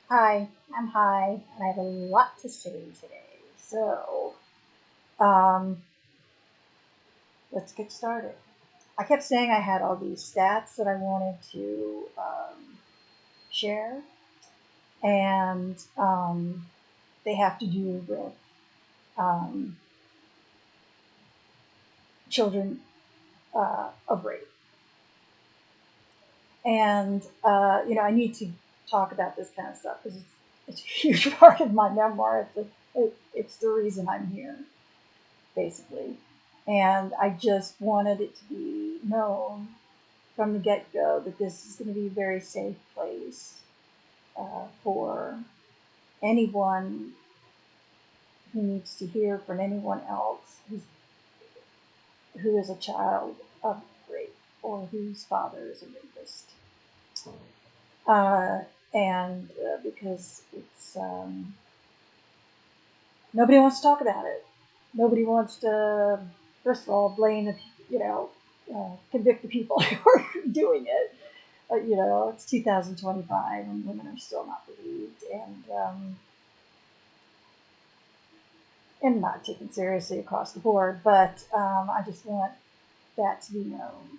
Hi, I'm Hi, and I have a lot to say today. Um, let's get started. I kept saying I had all these stats that I wanted to share, and they have to do with um, children of rape. And, I need to talk about this kind of stuff because it's a huge part of my memoir. It's the reason I'm here, basically. And I just wanted it to be known from the get go that this is going to be a very safe place for anyone who needs to hear from anyone else who is a child of rape or whose father is a rapist. And because nobody wants to talk about it. Nobody wants to, first of all, blame the, you know, convict the people who are doing it. It's 2025 and women are still not believed and not taken seriously across the board. But I just want that to be known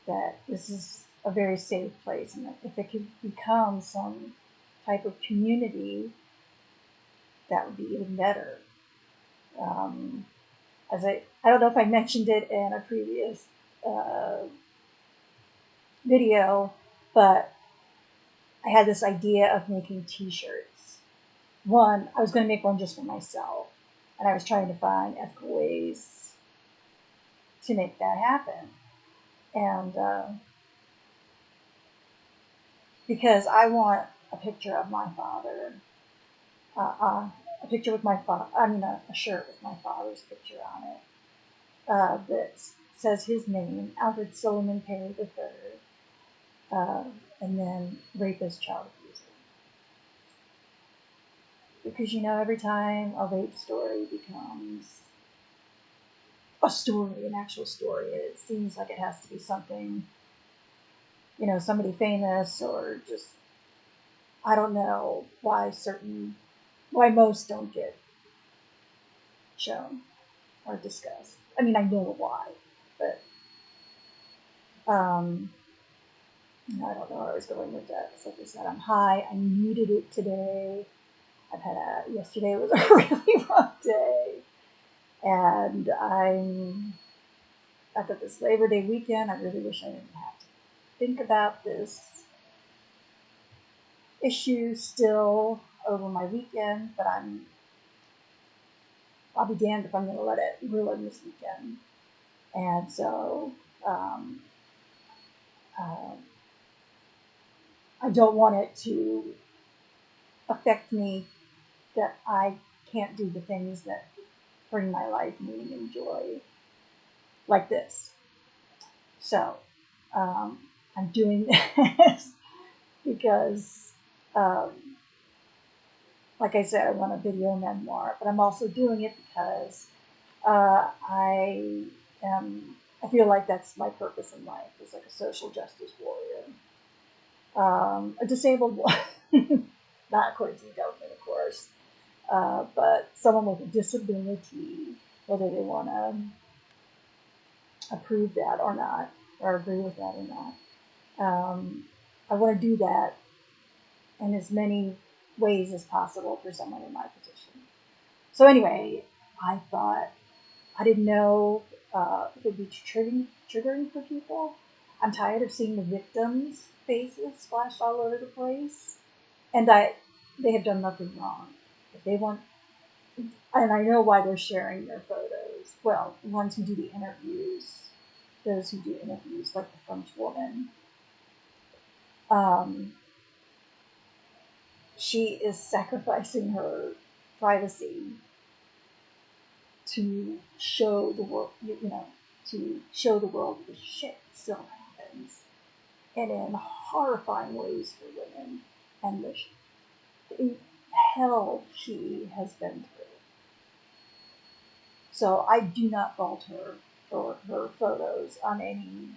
that this is a very safe place, and that if it could become some type of community, that would be even better. Um, I don't know if I mentioned it in a previous uh, video, but I had this idea of making T-shirts. One, I was going to make one just for myself, and I was trying to find ethical ways to make that happen. And because I want a picture of my father, a picture with my father, a shirt with my father's picture on it that says his name, Alfred Solomon Perry III, uh, and then rapist, child abuser. Because every time a rape story becomes a story, an actual story, it seems like it has to be something, somebody famous or just, I don't know why most don't get shown or discussed. I mean, I know why, but um, I don't know where I was going with that. So like I said, I'm high. I needed it today. Yesterday was a really rough day, and I've got this Labor Day weekend. I really wish I didn't have to think about this issue still over my weekend, but I'll be damned if I'm going to let it ruin this weekend. And so um, uh, I don't want it to affect me that I can't do the things that bring my life meaning and joy like this. So um, I'm doing this because, um, like I said, I want a video memoir, but I'm also doing it because I feel like that's my purpose in life, is like a social justice warrior, a disabled one, not according to the government, of course, but someone with a disability, whether they want to approve that or not, or agree with that or not. I want to do that in as many ways as possible for someone in my position. So anyway, I thought I didn't know if it'd be triggering for people. I'm tired of seeing the victims' faces splashed all over the place, and they have done nothing wrong. If they want, and I know why they're sharing their photos. Well, the ones who do the interviews, those who do interviews, like the French woman, um, she is sacrificing her privacy to show the world, to show the world that shit still happens, and in horrifying ways for women, and the hell she has been through. So I do not fault her for her photos on any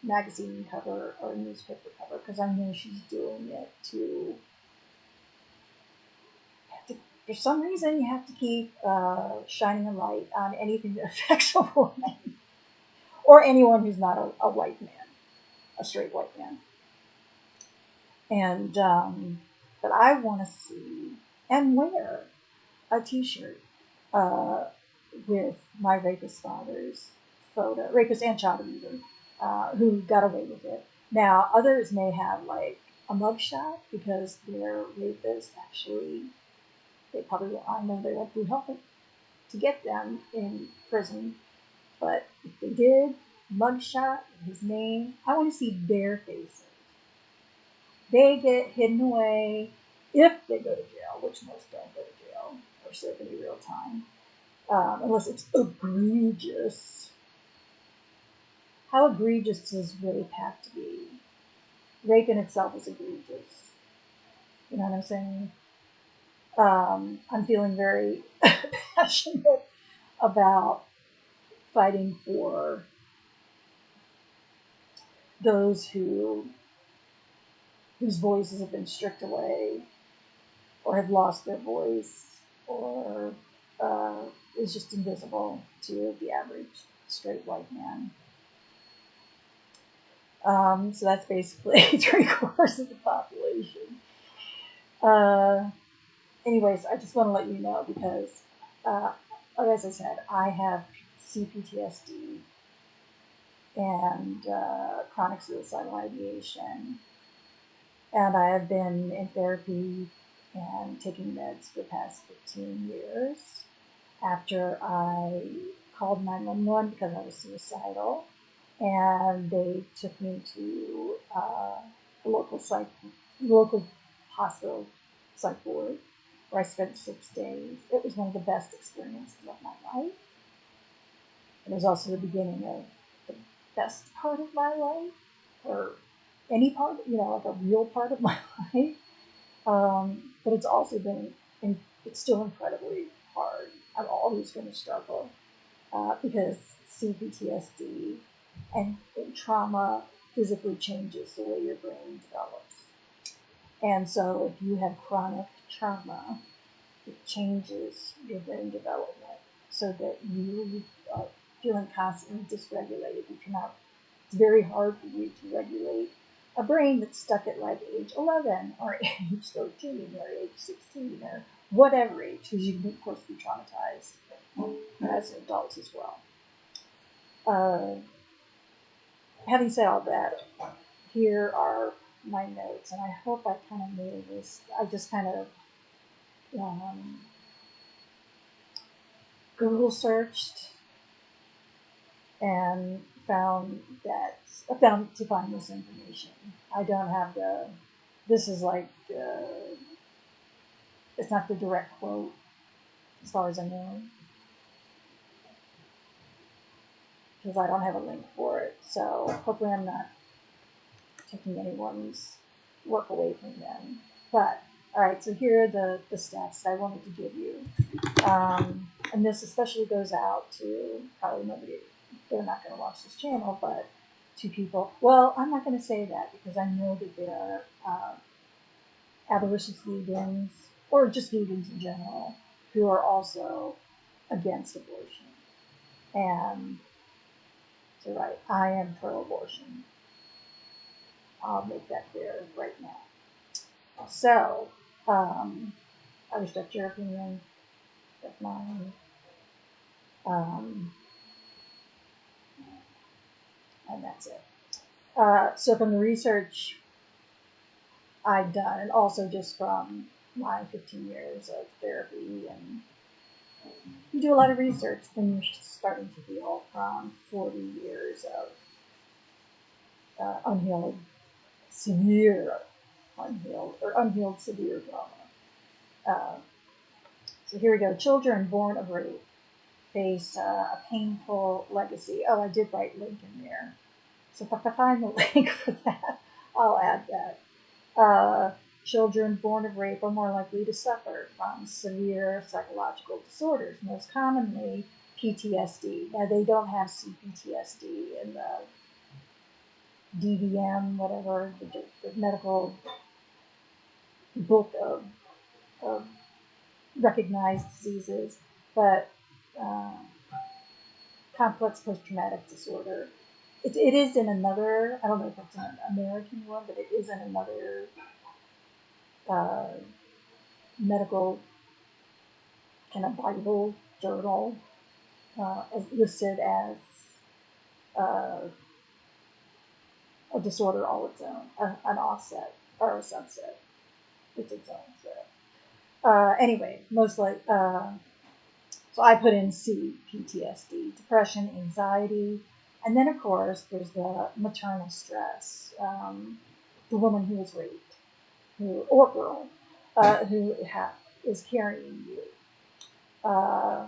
magazine cover or newspaper cover, because I know she's doing it to for some reason, you have to keep shining a light on anything that affects a woman or anyone who's not a white man, a straight white man. And but I want to see and wear a T-shirt uh, with my rapist father's photo, rapist and child abuser, who got away with it. Now, others may have like a mugshot because their rapist actually, they probably, I know they went through hell to get them in prison, but if they did, mugshot, his name, I want to see their faces. They get hidden away if they go to jail, which most don't go to jail or serve any real time, unless it's egregious. How egregious does rape have to be? Rape in itself is egregious. You know what I'm saying? I'm feeling very passionate about fighting for those whose voices have been stripped away or have lost their voice or is just invisible to the average straight white man. So that's basically 3/4 of the population. Anyways, I just want to let you know because, as I said, I have CPTSD and chronic suicidal ideation, and I have been in therapy and taking meds for the past 15 years after I called 911 because I was suicidal, and they took me to a local hospital psych ward where I spent 6 days. It was one of the best experiences of my life. It was also the beginning of the best part of my life, or any part, like a real part of my life. But it's also it's still incredibly hard. I'm always going to struggle because CPTSD and trauma physically changes the way your brain develops. And so if you have chronic trauma, it changes your brain development so that you are feeling constantly dysregulated. It's very hard for you to regulate a brain that's stuck at like age 11 or age 13 or age 16 or whatever age, because you can, of course, be traumatized as adults as well. Having said all that, here are my notes, and I hope I kind of made this. I just kind of Google searched and found to find this information. I don't have this is like, it's not the direct quote as far as I know, because I don't have a link for it. So hopefully I'm not taking anyone's work away from them. But, all right, so here are the stats that I wanted to give you. And this especially goes out to probably nobody, they're not going to watch this channel, but to people. Well, I'm not going to say that because I know that there are abolitionist vegans, or just vegans in general, who are also against abortion. And so, right, I am pro-abortion. I'll make that clear right now. So, I respect your opinion, respect mine. And that's it. So from the research I've done, and also just from my 15 years of therapy, and you do a lot of research, then you're starting to heal from 40 years of unhealed severe trauma. So here we go. Children born of rape face a painful legacy. Oh, I did write link in there. So if I find the link for that, I'll add that. Children born of rape are more likely to suffer from severe psychological disorders, most commonly PTSD. Now, they don't have CPTSD in the DVM, whatever, the medical book of recognized diseases, but uh, complex post-traumatic disorder. It is in another, I don't know if it's an American one, but it is in another uh, medical kind of Bible journal, as listed as uh, a disorder all its own, an offset or a subset. It's its own set. Anyway, most like so I put in C, PTSD, depression, anxiety, and then of course there's the maternal stress, the woman who was raped, who or girl, who is carrying you, uh,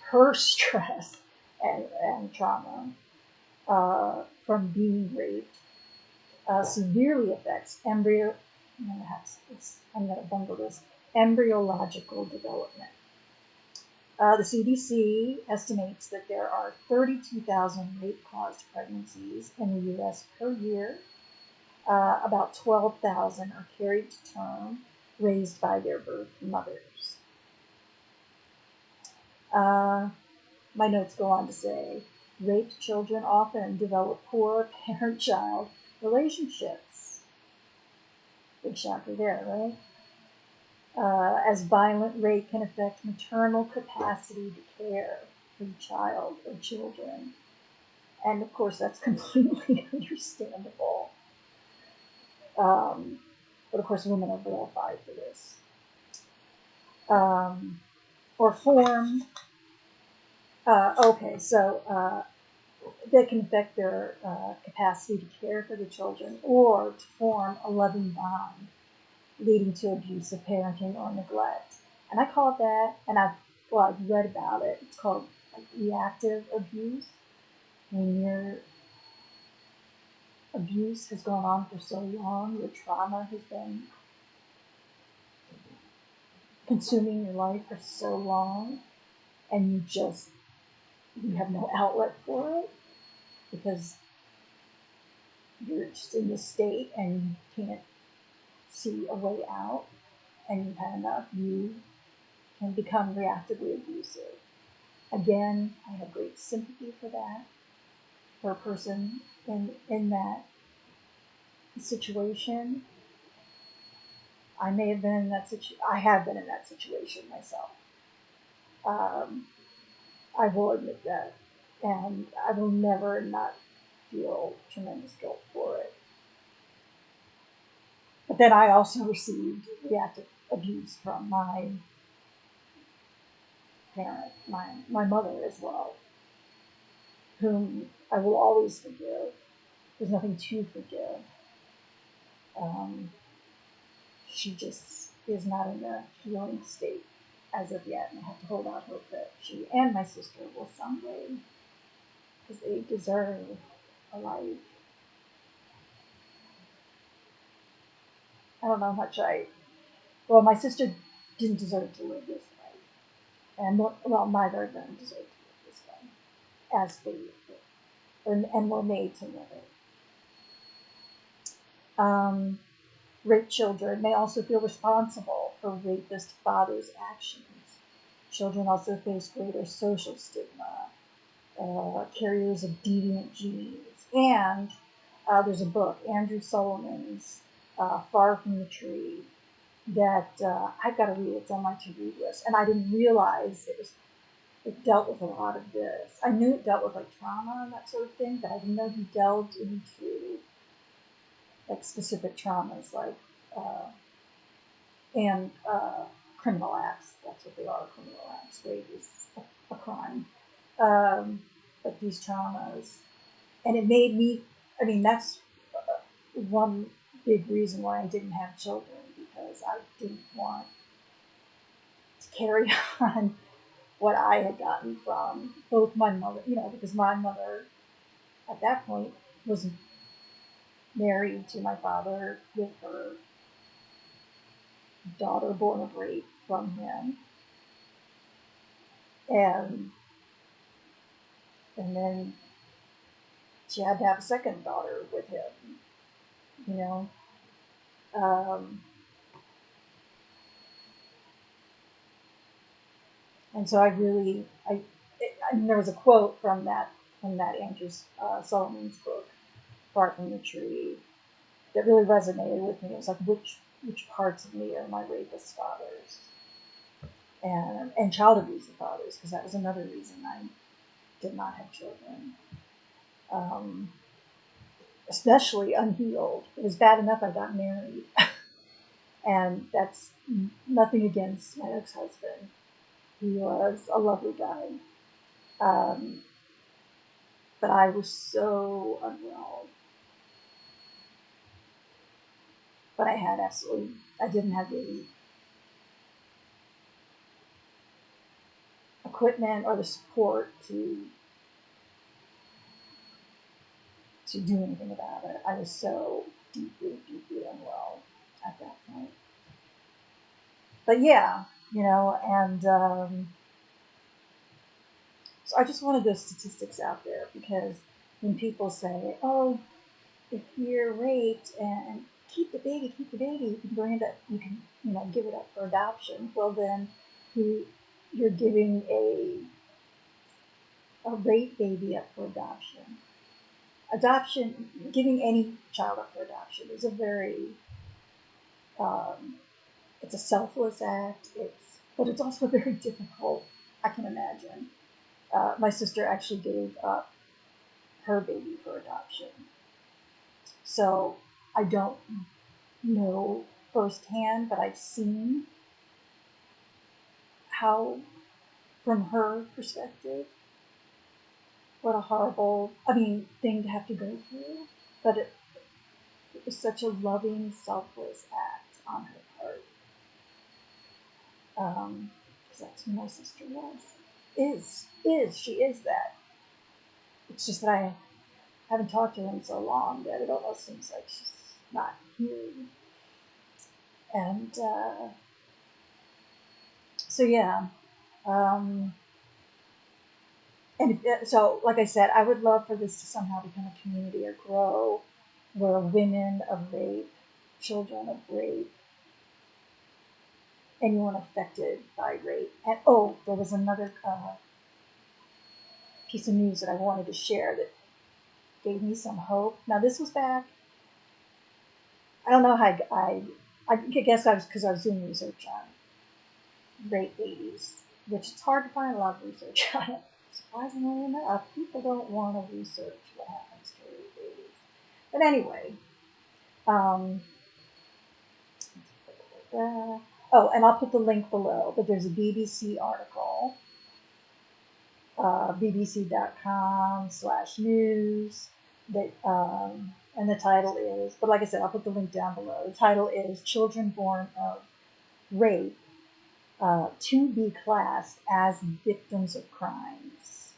her stress and trauma from being raped severely affects embryo. I'm going to bungle this embryological development. The CDC estimates that there are 32,000 rape-caused pregnancies in the U.S. per year. About 12,000 are carried to term, raised by their birth mothers. My notes go on to say, raped children often develop poor parent-child relationships. Big shocker there, right? As violent rape can affect maternal capacity to care for the child or children. And of course, that's completely understandable. But of course, women are vilified for this. Or form. They can affect their capacity to care for the children or to form a loving bond, leading to abusive parenting or neglect. And I call that, and I've read about it. It's called like reactive abuse. When your abuse has gone on for so long, your trauma has been consuming your life for so long, and you have no outlet for it because you're just in this state and you can't see a way out, and you've had enough. You can become reactively abusive. Again, I have great sympathy for that, for a person in that situation. I may have been in that situation. I have been in that situation myself. Um, I will admit that, and I will never not feel tremendous guilt for it. But then I also received reactive abuse from my parent, my mother as well, whom I will always forgive. There's nothing to forgive. Um, she just is not in a healing state as of yet, and I have to hold out hope that she and my sister will someday, because they deserve a life. I don't know how much my sister didn't deserve to live this way, and neither of them deserve to live this way, as they and were made to live it. Rape children may also feel responsible for rapist fathers' actions. Children also face greater social stigma, carriers of deviant genes. And there's a book, Andrew Solomon's Far from the Tree, that I've got to read. It's on my to-read list. And I didn't realize it dealt with a lot of this. I knew it dealt with like trauma and that sort of thing, but I didn't know he delved into like specific traumas, like and criminal acts. That's what they are, criminal acts. Rape is a crime. But these traumas, and it made me. I mean, that's one big reason why I didn't have children, because I didn't want to carry on what I had gotten from both my mother, because my mother at that point was married to my father with her daughter born of rape from him, and then she had to have a second daughter with him, you know. Um, And so I mean, there was a quote from that Andrew Solomon's book, Far from the Tree, that really resonated with me. It was like, which parts of me are my rapist fathers and child abuse fathers? Because that was another reason I did not have children, um, especially unhealed. It was bad enough I got married, and that's nothing against my ex-husband. He was a lovely guy, um, but I was so unwell. But I didn't have the equipment or the support to do anything about it. I was so deeply, deeply unwell at that point. But yeah, and so I just wanted those statistics out there because when people say, "Oh, if you're raped and keep the baby, you can bring it up, you can, give it up for adoption." Well, then you're giving a rape baby up for adoption. Adoption, giving any child up for adoption is a very, um, it's a selfless act. But it's also very difficult. I can imagine. My sister actually gave up her baby for adoption, so I don't know firsthand, but I've seen how, from her perspective, what a horrible, thing to have to go through. But it was such a loving, selfless act on her part. Because that's who my sister was. She is that. It's just that I haven't talked to her in so long that it almost seems like she's not here. And so, yeah. Um, so, like I said, I would love for this to somehow become a community or grow where women of rape, children of rape, anyone affected by rape. And oh, there was another piece of news that I wanted to share that gave me some hope. Now, this was back, I don't know how I guess I was because I was doing research on rape babies, which it's hard to find a lot of research on it. Surprisingly enough, people don't want to research what happens to rape babies. But anyway, um, and I'll put the link below, but there's a BBC article, bbc.com/news, that, and the title is, but like I said, I'll put the link down below. The title is Children Born of Rape to be classed as victims of crimes.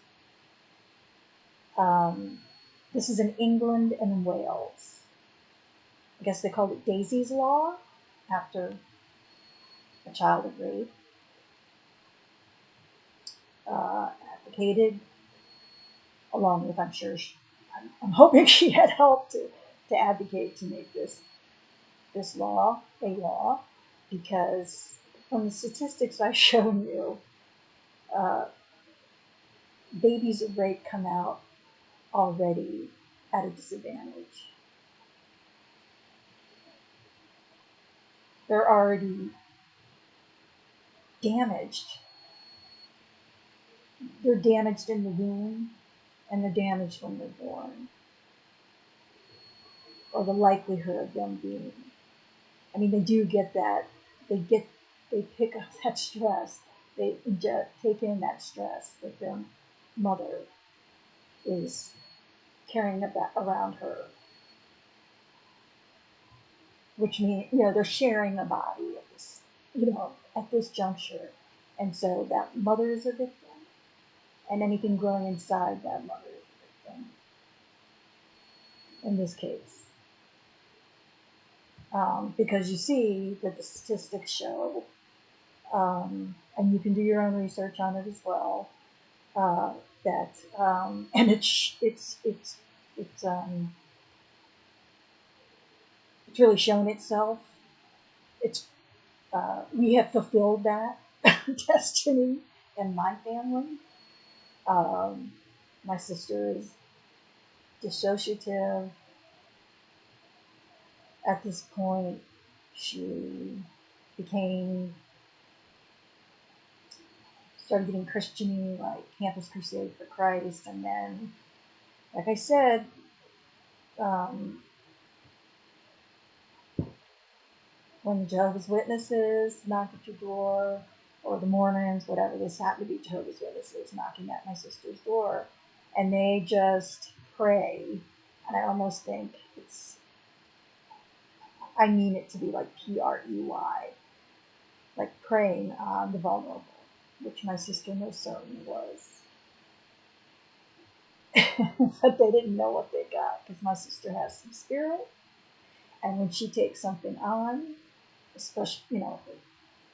This is in England and in Wales. I guess they called it Daisy's Law after a child of rape. Advocated, along with, I'm hoping she had helped to advocate to make this law a law, because from the statistics I've shown you, uh, babies of rape come out already at a disadvantage. They're already damaged. They're damaged in the womb, and they're damaged when they're born, or the likelihood of them being. They do get that. They pick up that stress. They take in that stress that their mother is carrying around her, which means, they're sharing a body at this juncture, and so that mother is a victim, and anything growing inside that mother is a victim in this case. Because you see that the statistics show, and you can do your own research on it as well, that, and it's really shown itself. We have fulfilled that destiny in my family. Um, my sister is dissociative. At this point, she became started getting Christian-y, like Campus Crusade for Christ, and then, like I said, um, when the Jehovah's Witnesses knock at your door, or the Mormons, whatever, this happened to be Jehovah's Witnesses knocking at my sister's door, and they just pray, and I almost think I mean it to be like PREY, like preying on the vulnerable, which my sister most certainly was. But they didn't know what they got, because my sister has some spirit, and when she takes something on, especially,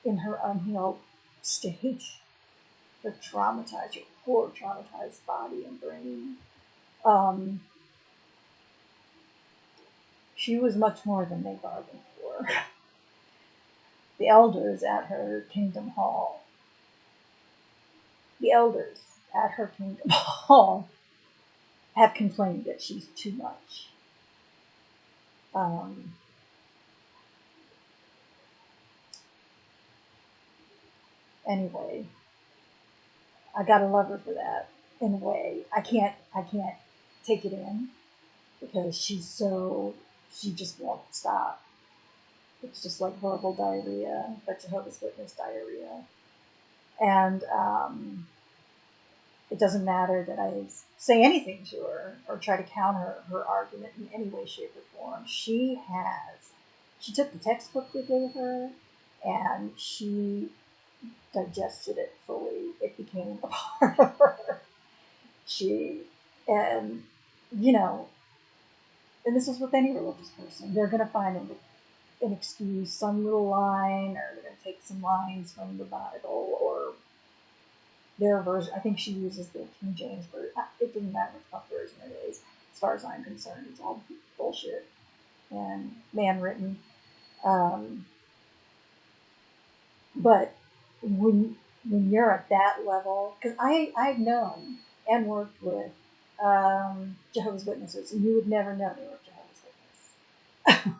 in her unhealed state, her traumatized, her poor traumatized body and brain, um, she was much more than they bargained for. The elders at her Kingdom Hall, the elders at her Kingdom Hall have complained that she's too much. Um, anyway, I gotta love her for that in a way. I can't take it in, because she just won't stop. It's just like verbal diarrhea, but Jehovah's Witness diarrhea. And it doesn't matter that I say anything to her or try to counter her argument in any way, shape, or form. She took the textbook they gave her, and she digested it fully. It became a part of her. She, and, you know, and this is with any religious person, they're going to find an excuse, some little line, or they're going to take some lines from the Bible or their version. I think she uses the King James version. It doesn't matter what version it is. As far as I'm concerned, it's all bullshit and man written. But when you're at that level, because I've known and worked with Jehovah's Witnesses, and you would never know they were Jehovah's Witnesses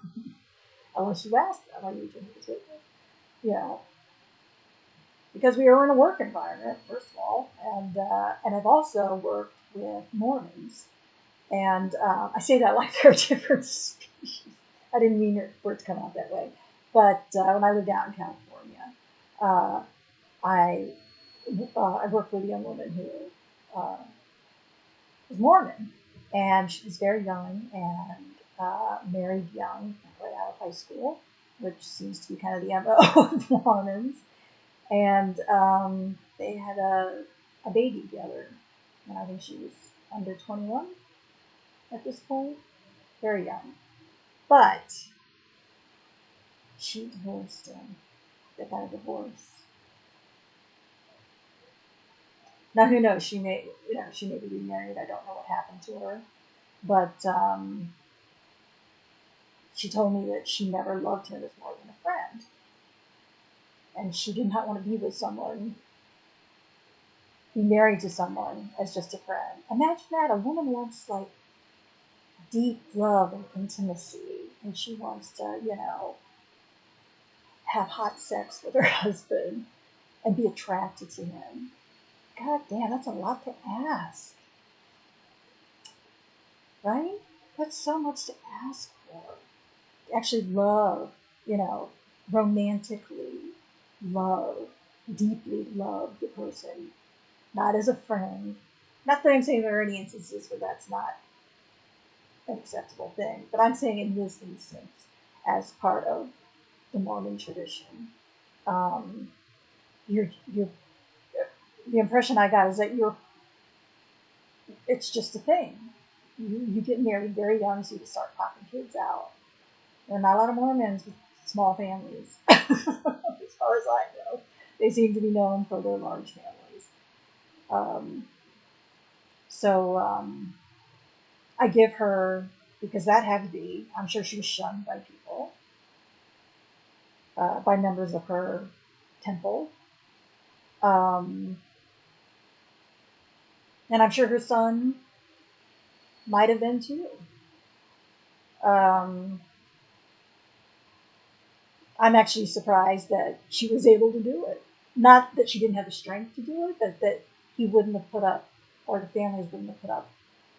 unless you asked them, "Are you Jehovah's Witness?" Yeah, because we were in a work environment, first of all, and I've also worked with Mormons, and I say that like they're different species. I didn't mean for it to come out that way, but when I lived out in California, uh, I I worked with a young woman who was Mormon, and she was very young and married young, right out of high school, which seems to be kind of the MO of Mormons. And they had a baby together, and I think she was under 21 at this point, very young. But she divorced him. They got a divorce. Now, who knows? She may be remarried. I don't know what happened to her, but she told me that she never loved him as more than a friend, and she did not want to be married to someone as just a friend. Imagine that. A woman wants like deep love and intimacy, and she wants to, have hot sex with her husband and be attracted to him. God damn, that's a lot to ask, right? That's so much to ask for. Actually love, romantically love, deeply love the person, not as a friend. Not that I'm saying there are any instances where that's not an acceptable thing, but I'm saying in this instance, as part of the Mormon tradition, um, you're the impression I got is that it's just a thing. You get married very young, so you start popping kids out. There are not a lot of Mormons with small families, as far as I know. They seem to be known for their large families. Um, so I give her, because that had to be, I'm sure she was shunned by people, by members of her temple. And I'm sure her son might have been too. Um, I'm actually surprised that she was able to do it. Not that she didn't have the strength to do it, but that he wouldn't have put up, or the families wouldn't have put up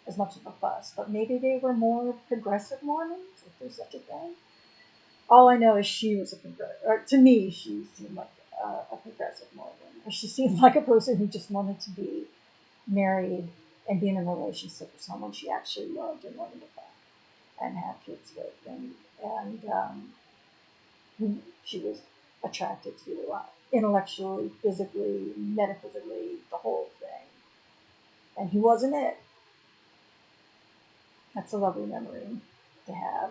as much of a fuss. But maybe they were more progressive Mormons, if there's such a thing. All I know is she was a progressive, or to me, she seemed like a progressive Mormon. Or she seemed like a person who just wanted to be married and be in a relationship with someone she actually loved and wanted to fuck and have kids with. And she was attracted to a lot, intellectually, physically, metaphysically, the whole thing. And he wasn't it. That's a lovely memory to have.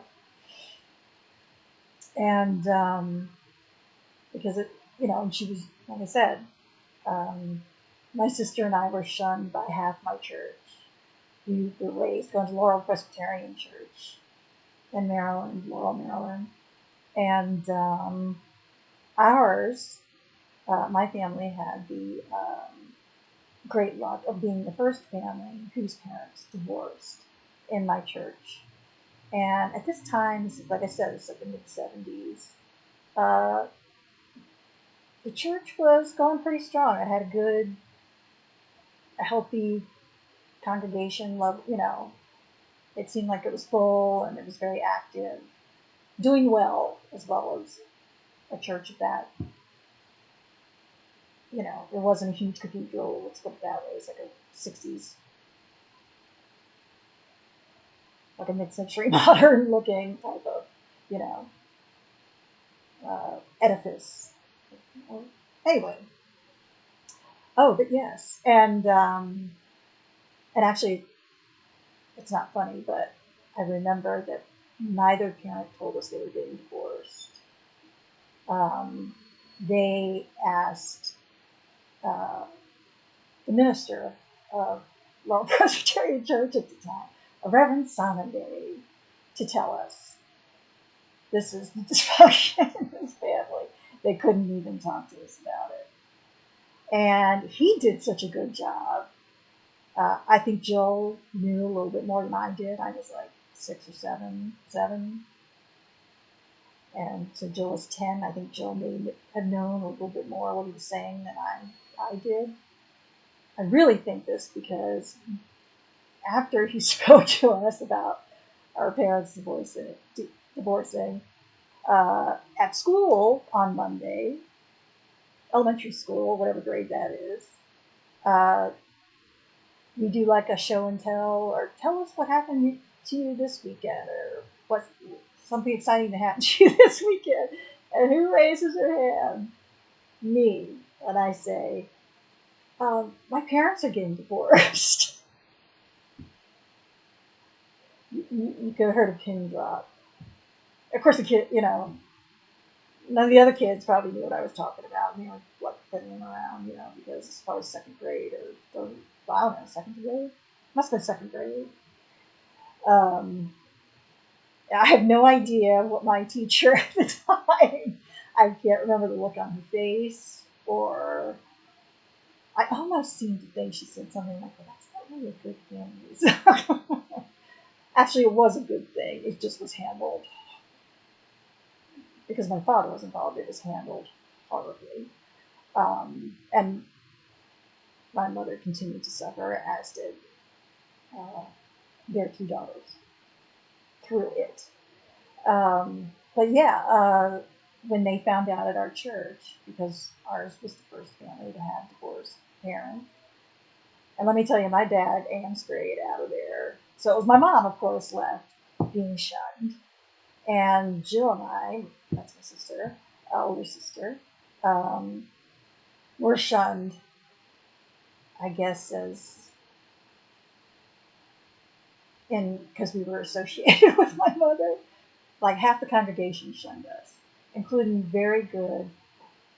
And because it, and she was, like I said, um, my sister and I were shunned by half my church. We were raised going to Laurel Presbyterian Church in Maryland, Laurel, Maryland. And my family had the great luck of being the first family whose parents divorced in my church. And at this time, like I said, it's like the mid 70s. Uh, the church was going pretty strong. It had a healthy congregation. It seemed like it was full and it was very active, doing as well as a church of that. It wasn't a huge cathedral. Let's put it that way. It's like a 60s, like a mid-century modern looking type of, you know, edifice. Anyway, but yes, and actually, it's not funny, but I remember that neither parent told us they were getting divorced. They asked uh, the minister of Laurel Presbyterian Church at the time, a Reverend Sonenberry, to tell us this is the dysfunction in this family. They couldn't even talk to us about it. And he did such a good job. I think Jill knew a little bit more than I did. I was like 6 or 7. And so Jill was 10. I think Jill may have known a little bit more what he was saying than I did. I really think this because after he spoke to us about our parents divorcing at school on Monday, elementary school, whatever grade that is, uh, we do like a show and tell, or tell us what happened to you this weekend, or what something exciting to happen to you this weekend. And who raises their hand? Me. And I say, my parents are getting divorced. You could have heard a pin drop. Of course, the kid, none of the other kids probably knew what I was talking about. And they were like fiddling around, because it's probably second grade or I don't know, second grade. Must have been second grade. I have no idea what my teacher at the time. I can't remember the look on her face, or I almost seem to think she said something like, "Well, that's not really a good thing." Actually, it was a good thing. It just was handled because my father was involved. It was handled horribly, and my mother continued to suffer, as did their 2 daughters through it. But yeah, when they found out at our church, because ours was the first family to have divorced parents, and let me tell you, my dad strayed out of there. So it was my mom, of course, left being shunned, and Jill and I, that's my sister, older sister, um, were shunned, I guess, because we were associated with my mother. Like half the congregation shunned us, including very good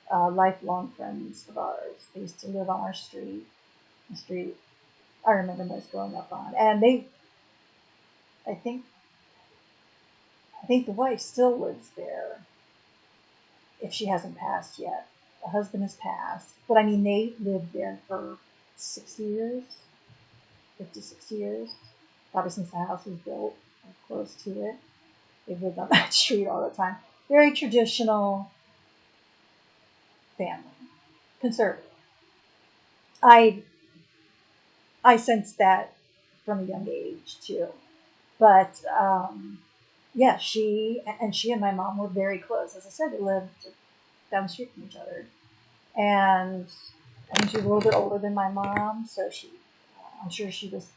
lifelong friends of ours. They used to live on our street, the street I remember most growing up on. And I think, the wife still lives there, if she hasn't passed yet. The husband has passed, but I mean, they lived there for 6 years. 56 years, probably since the house was built close to it. They've lived on that street all the time. Very traditional family, conservative. I I sensed that from a young age too. But yeah, she and my mom were very close. As I said, they lived down the street from each other, and I think she was a little bit older than my mom, so I'm sure she was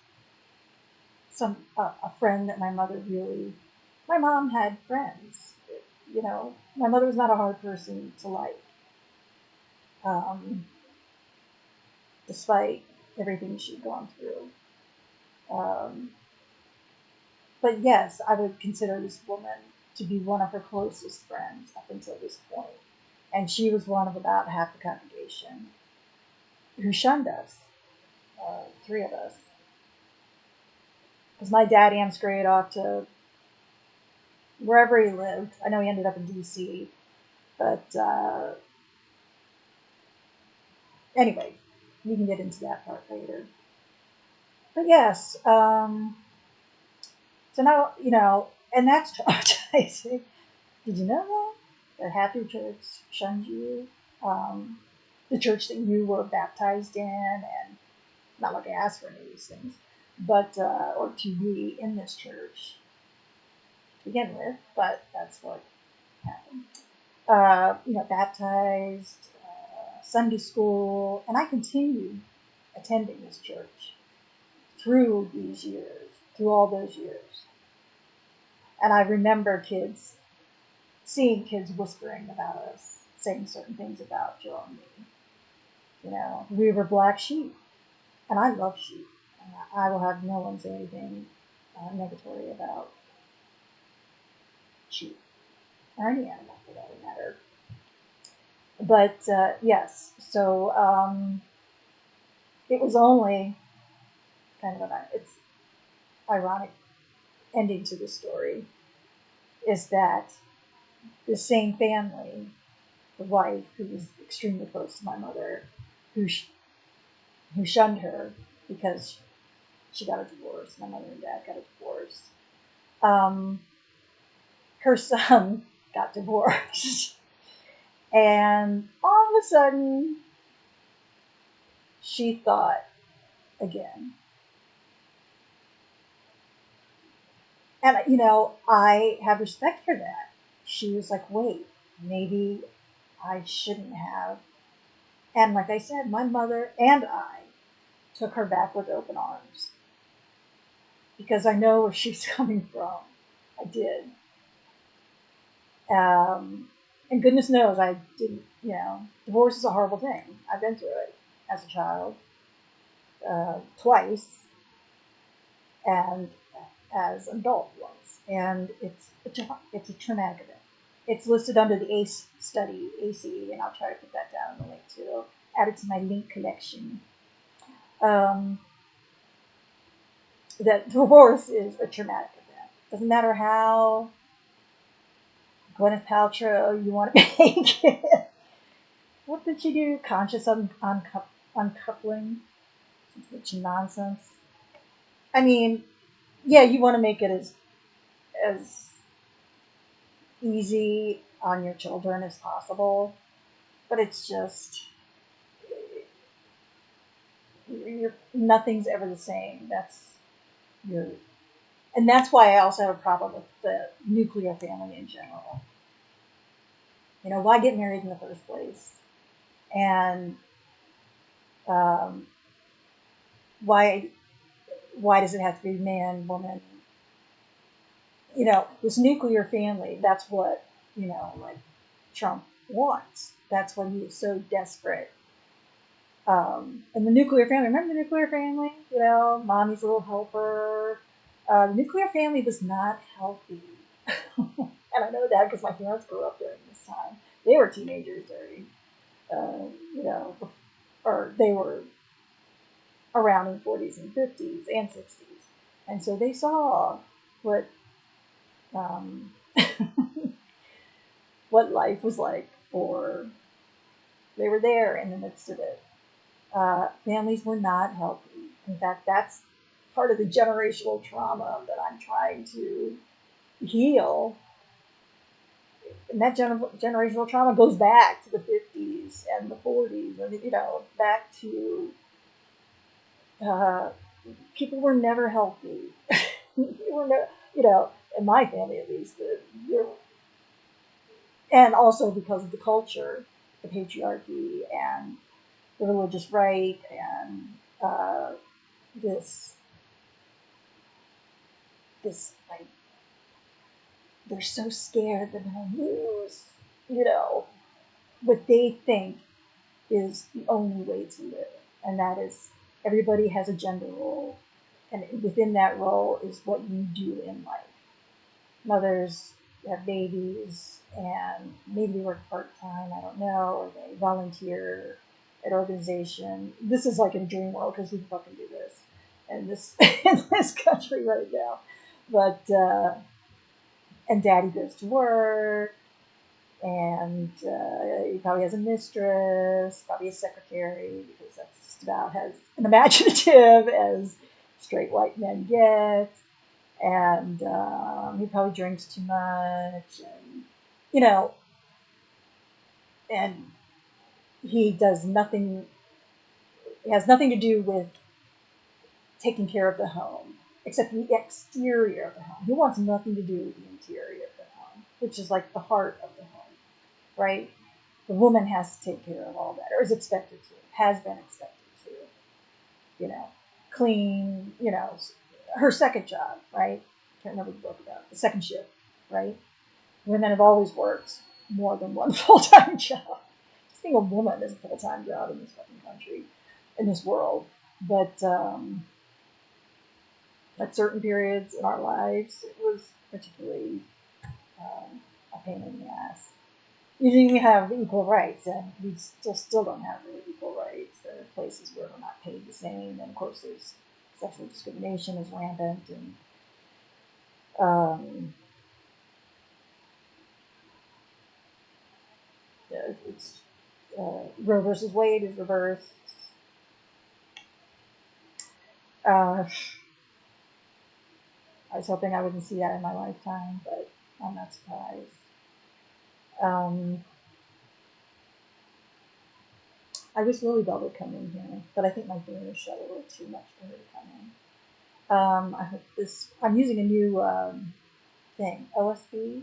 a friend that my mother really. My mom had friends. My mother was not a hard person to like, um, despite everything she'd gone through. Um, but yes, I would consider this woman to be one of her closest friends up until this point. And she was one of about half the congregation who shunned us, three of us. Because my dad emigrated off to wherever he lived. I know he ended up in D.C., but anyway, we can get into that part later. But yes, so now, and that's traumatizing. Did you know that half your church shunned you? The church that you were baptized in, and not like I asked for any of these things, but or to be in this church to begin with, but that's what happened. Baptized, Sunday school, and I continued attending this church through these years, through all those years. And I remember seeing kids whispering about us, saying certain things about Joe and me. We were black sheep, and I love sheep. And I will have no one say anything negatory about sheep or any animal for that matter. But yes, so it was only kind of it's ironic ending to the story is that the same family, the wife who was extremely close to my mother, who shunned her because she got a divorce. My mother and dad got a divorce. Her son got divorced, and all of a sudden, she thought again. And I have respect for that. She was like, "Wait, maybe I shouldn't have." And like I said, my mother and I took her back with open arms because I know where she's coming from. I did. And goodness knows I didn't, divorce is a horrible thing. I've been through it as a child, twice, and as an adult once. And it's a traumatic event. It's listed under the ACE study, ACE, and I'll try to put that down in the link too. Add it to my link collection. That divorce is a traumatic event. Doesn't matter how Gwyneth Paltrow you want to make it. What did she do? Conscious uncoupling? Such nonsense. I mean, yeah, you want to make it as easy on your children as possible, but it's just nothing's ever the same. Your and that's why I also have a problem with the nuclear family in general. Why get married in the first place? And um, why does it have to be man, woman? This nuclear family. That's what like Trump wants. That's what he is so desperate. And the nuclear family. Remember the nuclear family? Mommy's little helper. The nuclear family was not healthy. And I know that because my parents grew up during this time. They were teenagers during, or they were around in the 40s and 50s and 60s. And so they saw what um, what life was like they were there in the midst of it. Families were not healthy. In fact, that's part of the generational trauma that I'm trying to heal. And that generational trauma goes back to the 50s and the 40s, and back to people were never healthy. People were never, in my family at least, and also because of the culture, the patriarchy, and the religious right, and this like they're so scared that they'll lose, what they think is the only way to live, and that is everybody has a gender role, and within that role is what you do in life. Mothers have babies, and maybe they work part-time, I don't know, or they volunteer at organization. This is like a dream world because we fucking do this in this country right now. But and daddy goes to work, and he probably has a mistress, probably a secretary, because that's just about as imaginative as straight white men get. And he probably drinks too much, and and he does nothing. It has nothing to do with taking care of the home, except the exterior of the home. He wants nothing to do with the interior of the home, which is like the heart of the home, right? The woman has to take care of all that, or is expected to, has been expected to, clean, her second job, right? Can't remember the book about it. The second shift, right? Women have always worked more than one full-time job. Just being a woman is a full-time job in this fucking country, in this world. But at certain periods in our lives, it was particularly a pain in the ass. Usually we have equal rights, and we still don't have really equal rights. There are places where we're not paid the same, and of course there's sexual discrimination is rampant, and it's Roe versus Wade is reversed. I was hoping I wouldn't see that in my lifetime, but I'm not surprised. I wish Lily Bell would come in here, but I think my brain is shut a little too much for her to come in. I hope I'm using a new thing, OSB,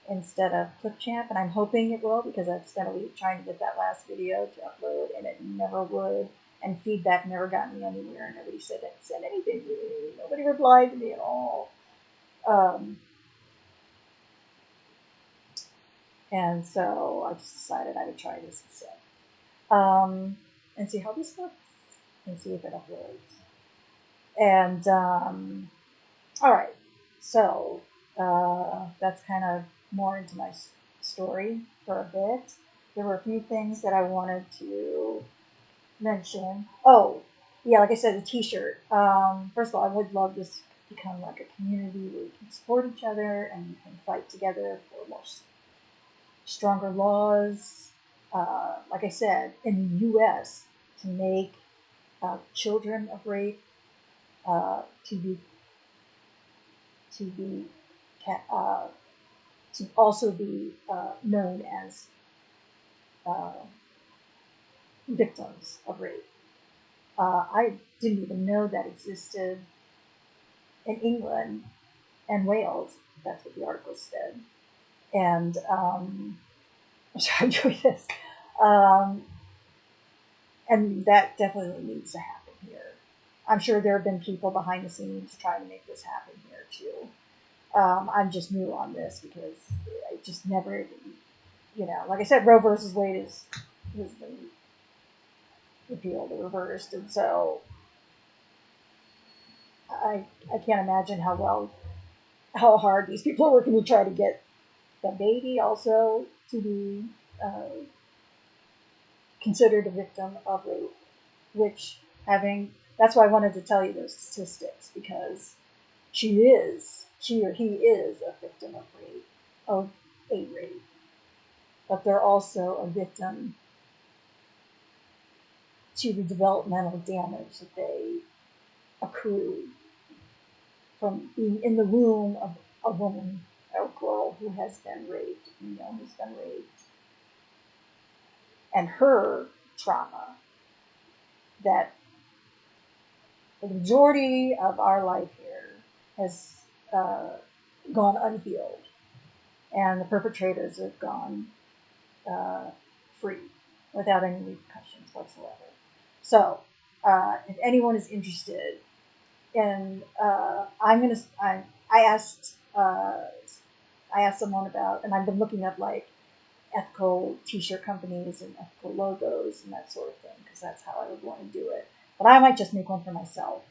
instead of Clipchamp, and I'm hoping it will, because I've spent a week trying to get that last video to upload, and it never would, and feedback never got me anywhere. Nobody said anything to me. Nobody replied to me at all. And so I just decided I would try this instead, and see how this works, and see if it uploads. And all right, so that's kind of more into my story for a bit. There were a few things that I wanted to mention. Oh, yeah, like I said, the t-shirt. First of all, I would love this to become like a community where we can support each other and we can fight together for more stronger laws. Like I said, in the U.S., to make children of rape to also be known as victims of rape. I didn't even know that existed in England and Wales. That's what the article said. And I'm trying to do this. And that definitely needs to happen here. I'm sure there have been people behind the scenes trying to make this happen here too. I'm just new on this because I just never, like I said, Roe versus Wade has been repealed or reversed, and so I can't imagine how hard these people are working to try to get the baby also to be considered a victim of rape, which that's why I wanted to tell you those statistics, because she or he is a victim of a rape, but they're also a victim to the developmental damage that they accrue from being in the womb of a woman or a girl who has been raped, who's been raped, and her trauma, that the majority of our life here has gone unhealed, and the perpetrators have gone free without any repercussions whatsoever. So, if anyone is interested in, I asked someone about, and I've been looking up like ethical T-shirt companies and ethical logos and that sort of thing, because that's how I would want to do it. But I might just make one for myself.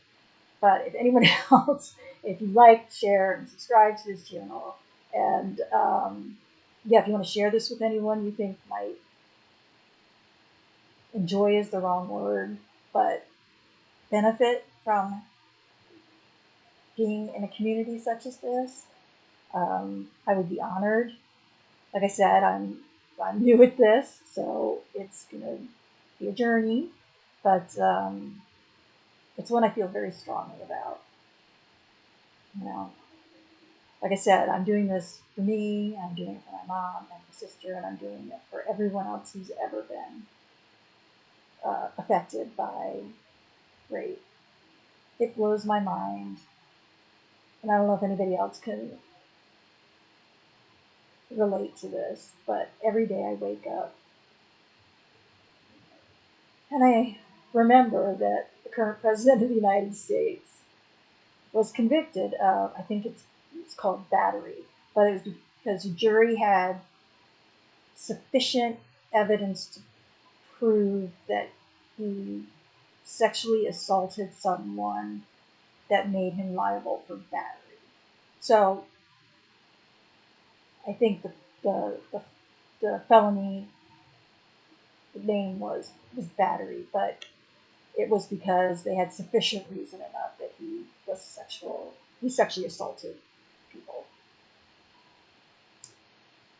But if anyone else, if you like, share, and subscribe to this channel, and if you want to share this with anyone you think might, enjoy is the wrong word, but benefit from being in a community such as this, I would be honored. Like I said, I'm new at this, so it's gonna be a journey, but it's one I feel very strongly about. Like I said, I'm doing this for me, I'm doing it for my mom and my sister, and I'm doing it for everyone else who's ever been affected by rape. It blows my mind, and I don't know if anybody else can relate to this, but every day I wake up and I remember that the current president of the United States was convicted of, I think it's called battery, but it was because the jury had sufficient evidence to prove that he sexually assaulted someone that made him liable for battery. So I think the felony name was battery, but it was because they had sufficient reason enough that he sexually assaulted people.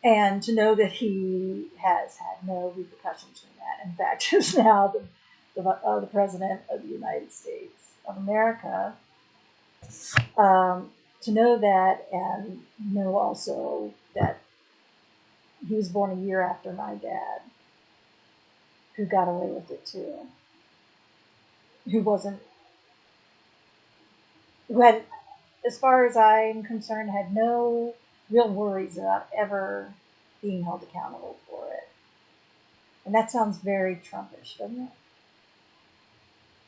And to know that he has had no repercussions from that. In fact, is now the president of the United States of America. To know that, and know also that he was born a year after my dad, who got away with it too, who had, as far as I'm concerned, had no real worries about ever being held accountable for it. And that sounds very Trumpish, doesn't it?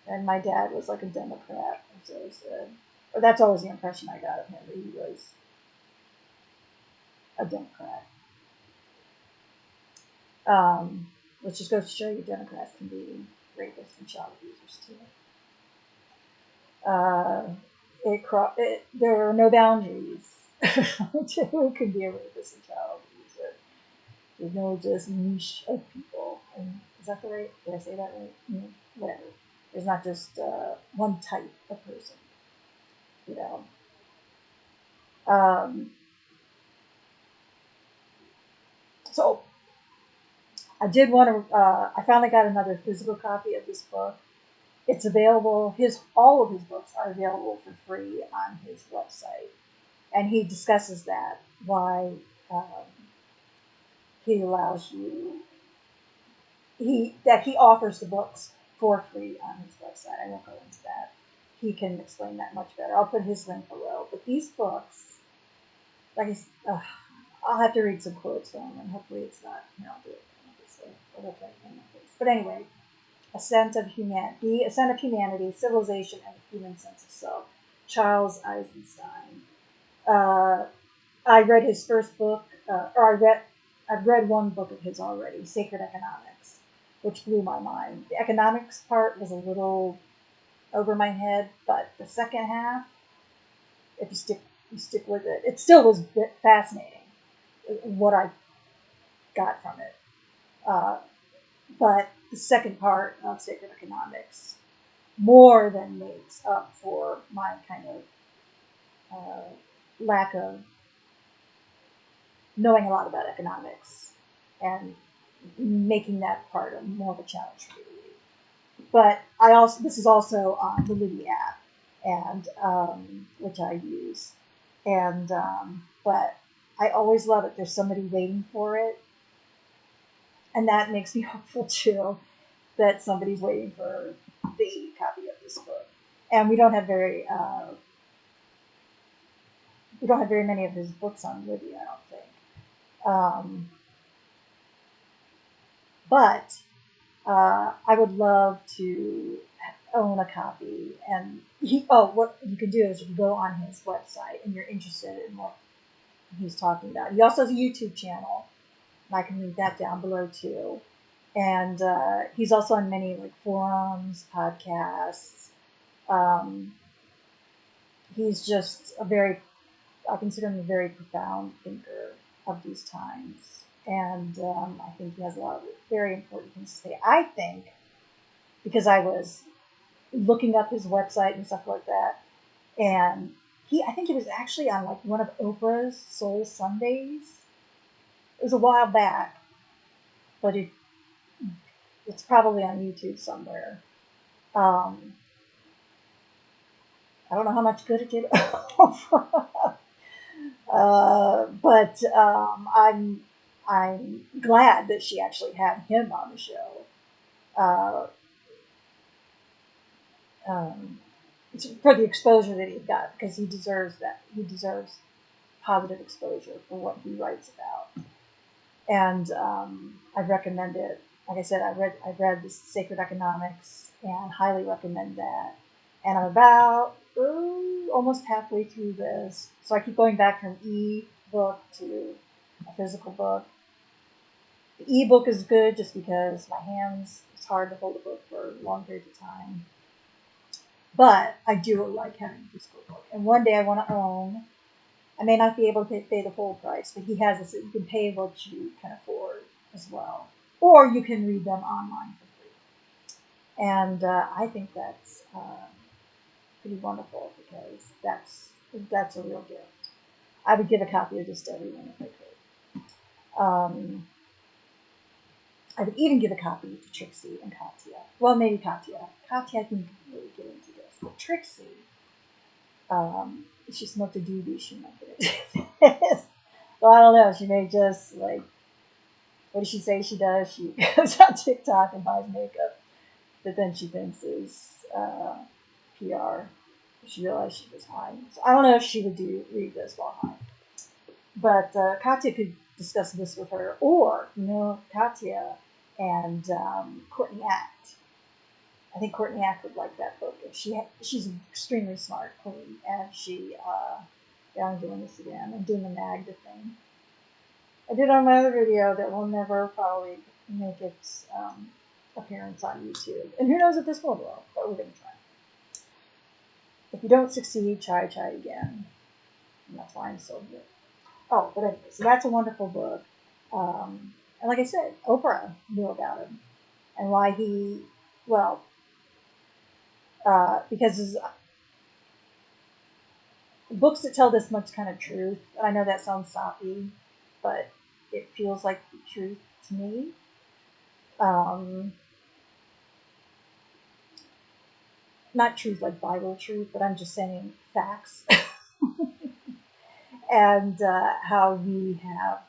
And my dad was like a Democrat, as I said. Or that's always the impression I got of him, that he was a Democrat. Which just goes to show you Democrats can be rapists and child abusers too. There are no boundaries to who can be a rapist and child abuser. There's no just niche of people. And is that the right? Did I say that right? Whatever. There's not just one type of person. So I did want to. I finally got another physical copy of this book. It's available. All of his books are available for free on his website, and he discusses that why he allows you. He offers the books for free on his website. I won't go into that. He can explain that much better. I'll put his link below. But these books, I'll have to read some quotes from them, and hopefully it's not. I'll do it this way. But anyway. Ascent of Humanity, Civilization, and the Human Sense of Self, Charles Eisenstein. I read his first book, I've read one book of his already, Sacred Economics, which blew my mind. The economics part was a little over my head, but the second half, if you stick with it, it still was fascinating what I got from it. But the second part of Sacred Economics more than makes up for my kind of lack of knowing a lot about economics, and making that part more of a challenge for me. But this is also on the Libby app, and which I use. And but I always love it. There's somebody waiting for it, and that makes me hopeful too, that somebody's waiting for the copy of this book. And we don't have very many of his books on Libby, I don't think. But I would love to own a copy. And what you can do is you can go on his website and you're interested in what he's talking about. He also has a YouTube channel, and I can link that down below too. And he's also on many like forums, podcasts. He's just I consider him a very profound thinker of these times. And I think he has a lot of very important things to say. I think, because I was looking up his website and stuff like that, and I think he was actually on like one of Oprah's Soul Sundays. It was a while back, but it's probably on YouTube somewhere. I don't know how much good it did but I'm glad that she actually had him on the show. For the exposure that he got, because he deserves that. He deserves positive exposure for what he writes about. And I'd recommend it. Like I said, I read this Sacred Economics and highly recommend that. And I'm about almost halfway through this, so I keep going back from e-book to a physical book. The e-book is good just because my hands, it's hard to hold a book for long periods of time. But I do like having a physical book. And one day I want to own. I may not be able to pay the full price, but he has this. You can pay what you can afford as well, or you can read them online for free. And I think that's pretty wonderful, because that's a real gift. I would give a copy of this to everyone if I could. I would even give a copy to Trixie and Katya. Well, maybe Katya. Katya, I think, can really get into this. But Trixie, if she smoked a doobie, she might get into this. Well, I don't know. She may just, like, what does she say she does? She goes on TikTok and buys makeup that then she thinks is PR. She realized she was high. So I don't know if she would read this while high. But Katya could discuss this with her. Or, Katya and Courtney Act. I think Courtney Act would like that book. She's extremely smart, Courtney, and I'm doing this again. I'm doing the Magda thing. I did on my other video that will never probably make its appearance on YouTube. And who knows if this one will, but we're going to try. If you don't succeed, try again. And that's why I'm so good. Oh, but anyway, so that's a wonderful book. And like I said, Oprah knew about him. And why because his books that tell this much kind of truth, I know that sounds soppy, but it feels like the truth to me. Not truth like Bible truth, but I'm just saying facts. And how we have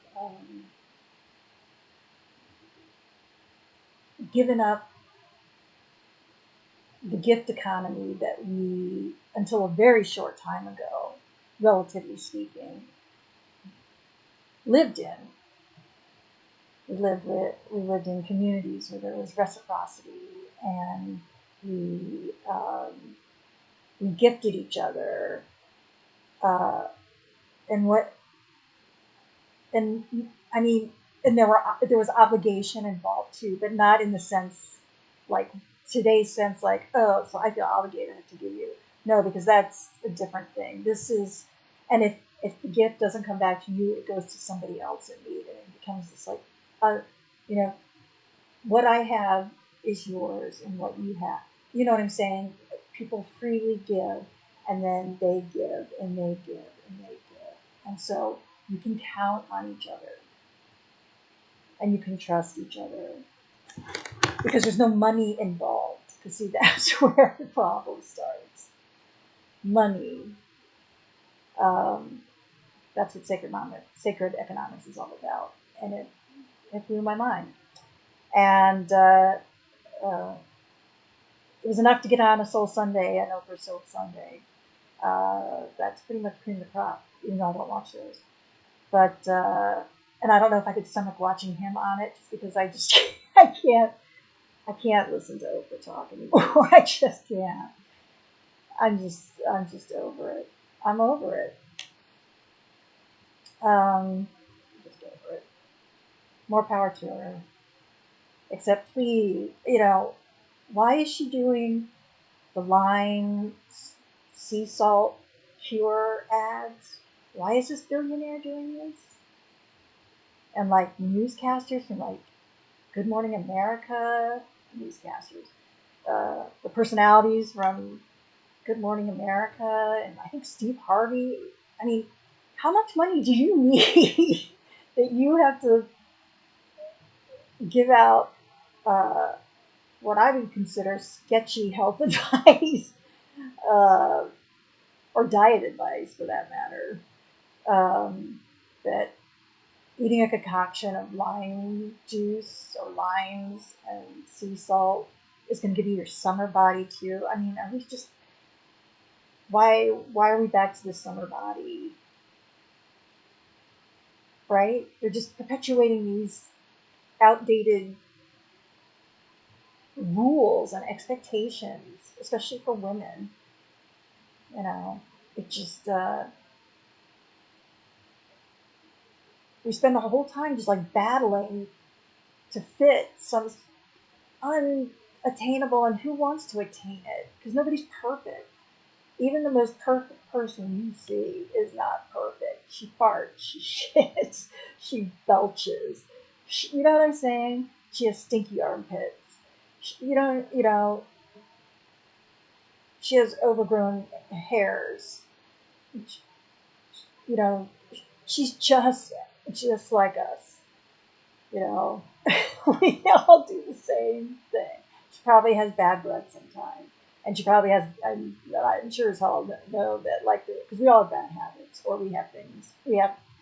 given up the gift economy that we, until a very short time ago, relatively speaking, lived in. We lived in communities where there was reciprocity, and we gifted each other, and I mean, and there was obligation involved too, but not in the sense like today's sense, like, oh, so I feel obligated to give you. No, because that's a different thing. This is, and if the gift doesn't come back to you, it goes to somebody else in need, and it becomes this like, what I have is yours, and what you have, you know what I'm saying? People freely give, and then they give, and they give, and they give, and so you can count on each other, and you can trust each other, because there's no money involved. Because see, that's where the problem starts. money. Um, that's what sacred economics is all about, and it blew my mind. And uh, it was enough to get on a Soul Sunday, an Oprah Soul Sunday. That's pretty much cream of the crop, even though I don't watch those. But and I don't know if I could stomach watching him on it, just because I just I can't listen to Oprah talk anymore. I just can't. I'm just over it. I'm over it. Just over it. More power to her. Except, please, why is she doing the lime sea salt cure ads? Why is this billionaire doing this? And like newscasters from like Good Morning America, newscasters, the personalities from Good Morning America, and I think Steve Harvey. I mean, how much money do you need that you have to give out what I would consider sketchy health advice, uh, or diet advice for that matter? That eating a concoction of lime juice or limes and sea salt is going to give you your summer body too. I mean, are we just why are we back to the summer body? Right? They're just perpetuating these outdated rules and expectations, especially for women. You know, it just we spend the whole time just like battling to fit some unattainable, and who wants to attain it? Because nobody's perfect. Even the most perfect person you see is not perfect. She farts, she shits, she belches. You know what I'm saying? She has stinky armpits. She has overgrown hairs. You know, she's just like us. You know, we all do the same thing. She probably has bad breath sometimes, and she probably has. I'm sure as hell know that, like, because we all have bad habits, or we have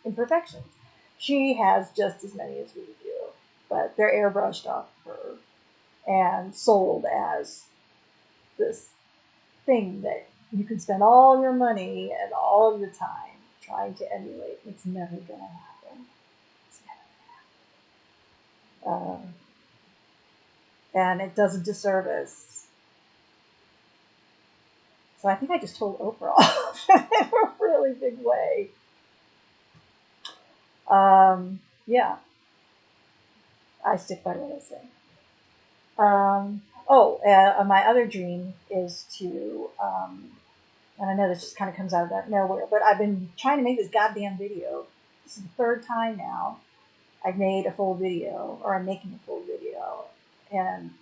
imperfections. She has just as many as we do, but they're airbrushed off her and sold as this thing that you can spend all your money and all of your time trying to emulate. It's never gonna happen. It's never. And it does a disservice. So I think I just told Oprah off in a really big way. Yeah, I stick by what I say. My other dream is to, and I know this just kind of comes out of that nowhere, but I've been trying to make this goddamn video. This is the third time now I've made a full video, or I'm making a full video, and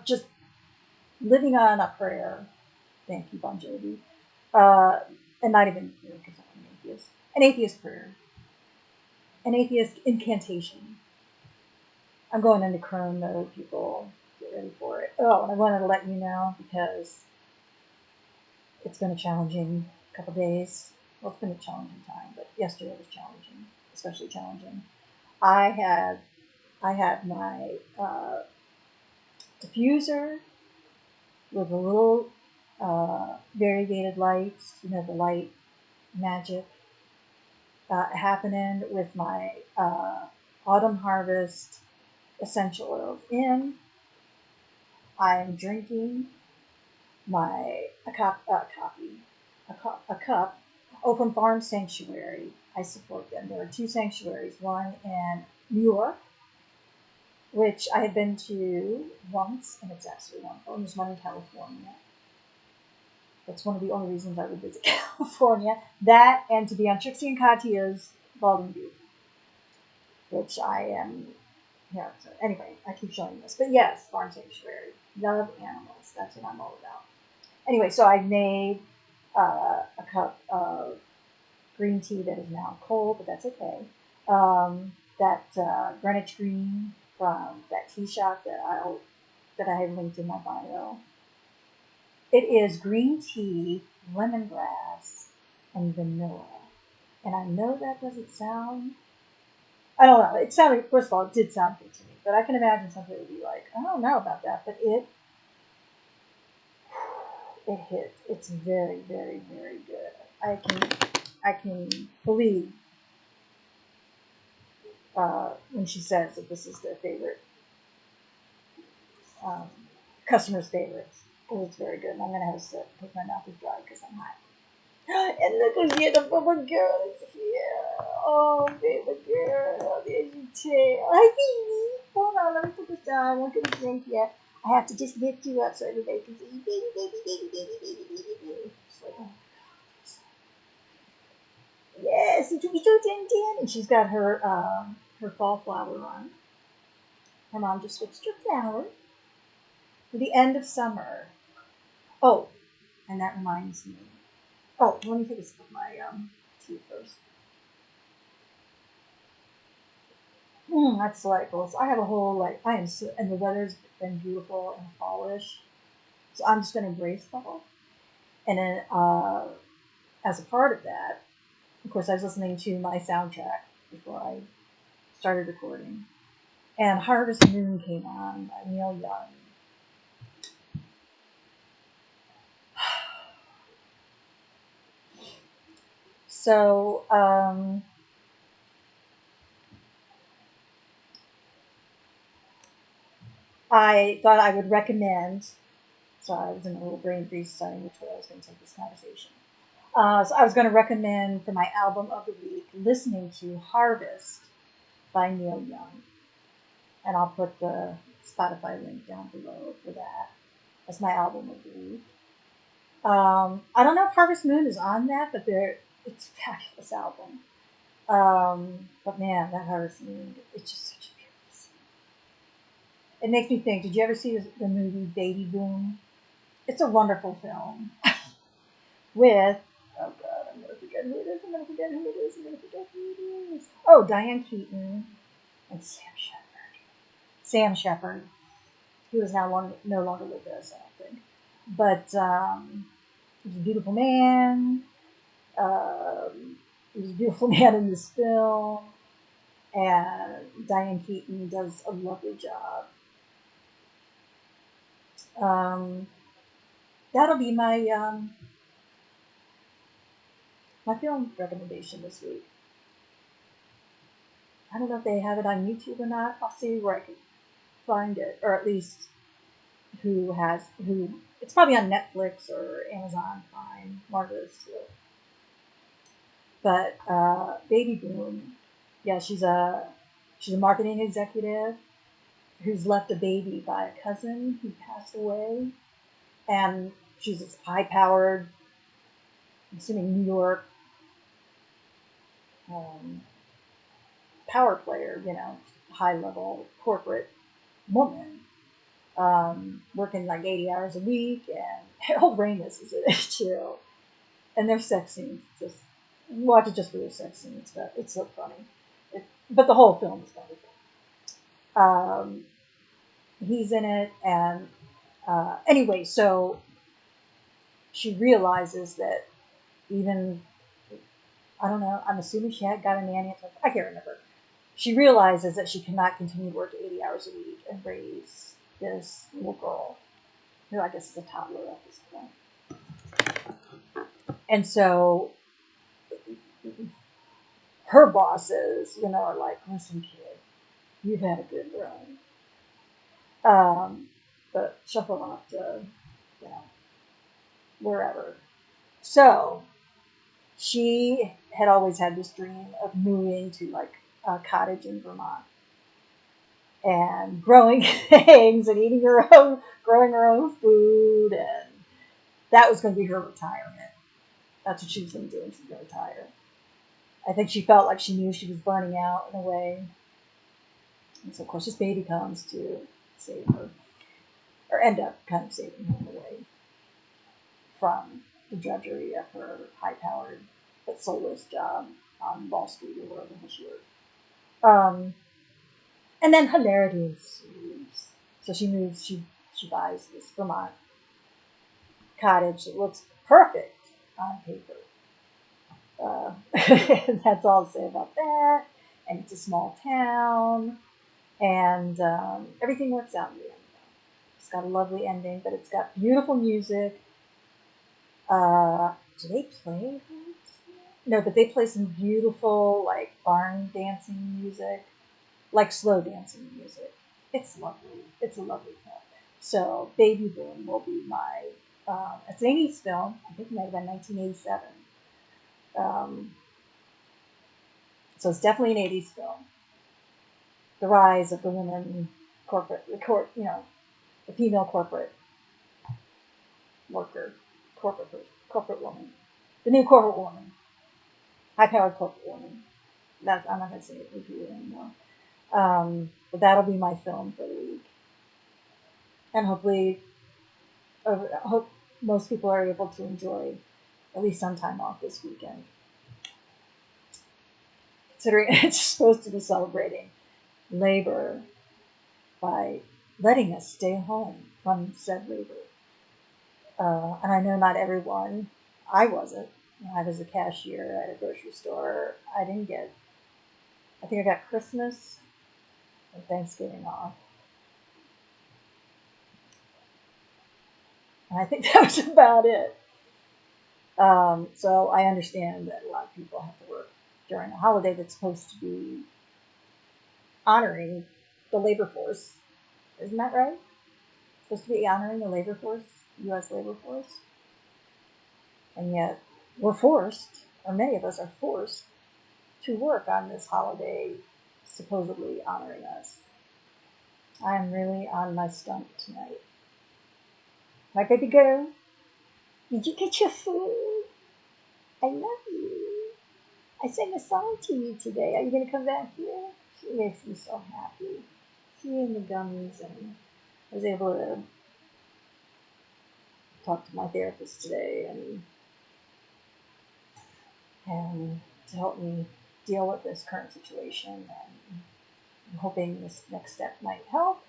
just living on a prayer. Thank you, Bon Jovi. And not even because I'm an atheist. An atheist prayer. An atheist incantation. I'm going into crone mode, people. Get ready for it. Oh, and I wanted to let you know because it's been a challenging couple days. Well, it's been a challenging time, but yesterday was challenging, especially challenging. I had my diffuser with the little variegated lights, the light magic happening with my autumn harvest essential oils in. I'm drinking a cup. Open Farm Sanctuary. I support them. There are two sanctuaries, one in New York, which I have been to once, and it's absolutely wonderful. And there's one in California. That's one of the only reasons I would visit California. That, and to be on Trixie and Katya's Baldwin Butte, which I am. Yeah. So anyway, I keep showing this, but yes, Farm Sanctuary. Love animals. That's what I'm all about. Anyway, so I made a cup of green tea that is now cold, but that's okay. That Greenwich Green from that tea shop that I have linked in my bio. It is green tea lemongrass, and vanilla. And I know that doesn't sound, I don't know, it sounded, first of all, it did sound good to me, but I can imagine somebody would be like, I don't know about that, but it hit. It's very, very, very good. I can believe when she says that this is their favorite, um, customer's favorites, because it's very good. And I'm gonna have a sip because my mouth is dry because I'm hot. And look at the little girl is here. Oh, baby girl, there's your tail. Hi, baby. Hold on, let me put this down. I'm not gonna drink yet. I have to just lift you up so everybody can see you. Baby, baby, baby, baby, baby, baby, baby. Just like, oh. Yes, it's so din. And she's got her fall flower on. Her mom just switched her flower for the end of summer. Oh, and that reminds me. Oh, let me take a sip of my tea first. That's delightful. So I have a whole I am so, and the weather's been beautiful and fallish. So I'm just going to embrace fall. And then as a part of that, of course, I was listening to my soundtrack before I started recording. And Harvest Moon came on by Neil Young. So I thought I would recommend. So I was in a little brain freeze deciding which way I was going to take this conversation. So I was going to recommend for my album of the week listening to Harvest by Neil Young. And I'll put the Spotify link down below for that. That's my album of the week. I don't know if Harvest Moon is on that, but it's a fabulous album. But man, that Harvest Moon, it's just such a beautiful song. It makes me think, did you ever see the movie Baby Boom? It's a wonderful film with, oh god, I'm going to forget who it is, Oh, Diane Keaton and Sam Shepard, who is now no longer with us, I don't think. But he was a beautiful man. He was a beautiful man in this film. And Diane Keaton does a lovely job. That'll be my film recommendation this week. I don't know if they have it on YouTube or not. I'll see where I can find it, or at least who. It's probably on Netflix or Amazon Prime, one of those two. But Baby Boom, yeah, she's a marketing executive who's left a baby by a cousin who passed away, and she's this high-powered, I'm assuming New York power player, high-level corporate woman, working like 80 hours a week, and Harold Ramis is in it too. And their sex scenes, just watch it just for their sex scenes, but it's so funny. But the whole film is wonderful. He's in it, and anyway, so she realizes that even, I don't know, I'm assuming she had got a nanny at some point. I can't remember. She realizes that she cannot continue to work 80 hours a week and raise this little girl, who I guess is a toddler at this point. And so her bosses, are like, listen, kid, you've had a good run. But shuffle off to, wherever. So she had always had this dream of moving to like a cottage in Vermont and growing things and growing her own food, and that was going to be her retirement. That's what she was going to do when she was going to retire. I think she felt like she knew she was burning out in a way. And so, of course, this baby comes to save her, or end up kind of saving her in a way from the drudgery of her high-powered but soulless job on Wall Street or wherever she worked. And then hilarity ensues. So she buys this Vermont cottage that looks perfect. on paper. That's all I'll say about that. And it's a small town, and everything works out in the end. It's got a lovely ending, but it's got beautiful music. Do they play? No, but they play some beautiful, like, barn dancing music, like slow dancing music. It's lovely. It's a lovely film. So Baby Boom will be my. It's an 80s film. I think it might have been 1987. So it's definitely an 80s film. The rise of the woman the female corporate worker, corporate woman, the new corporate woman, high-powered corporate woman. I'm not going to say it repeat anymore. But that'll be my film for the week, and hopefully, I hope most people are able to enjoy at least some time off this weekend, considering it's supposed to be celebrating labor by letting us stay home from said labor. And I know not everyone. I wasn't. I was a cashier at a grocery store. I think I got Christmas and Thanksgiving off. And I think that was about it. So I understand that a lot of people have to work during a holiday that's supposed to be honoring the labor force. Isn't that right? Supposed to be honoring the labor force, U.S. labor force. And yet we're forced, or many of us are forced, to work on this holiday supposedly honoring us. I'm really on my stump tonight. My baby girl, did you get your food? I love you. I sang a song to you today. Are you going to come back here? She makes me so happy. She and the gummies, and I was able to talk to my therapist today and to help me deal with this current situation. And I'm hoping this next step might help.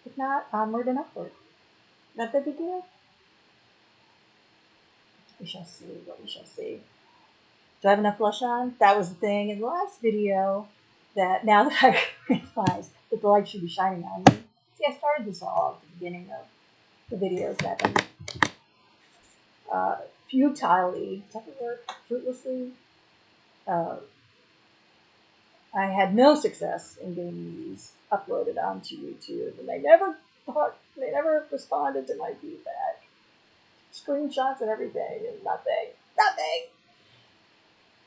If not, onward and upward. Not that big deal. We shall see what we shall see. Do I have enough blush on? That was the thing in the last video, that now that I realized that the light should be shining on me. See, I started this all at the beginning of the videos that I've been futilely, is that the word? Fruitlessly? I had no success in getting these uploaded onto YouTube, and they never responded to my feedback. Screenshots and everything, and nothing.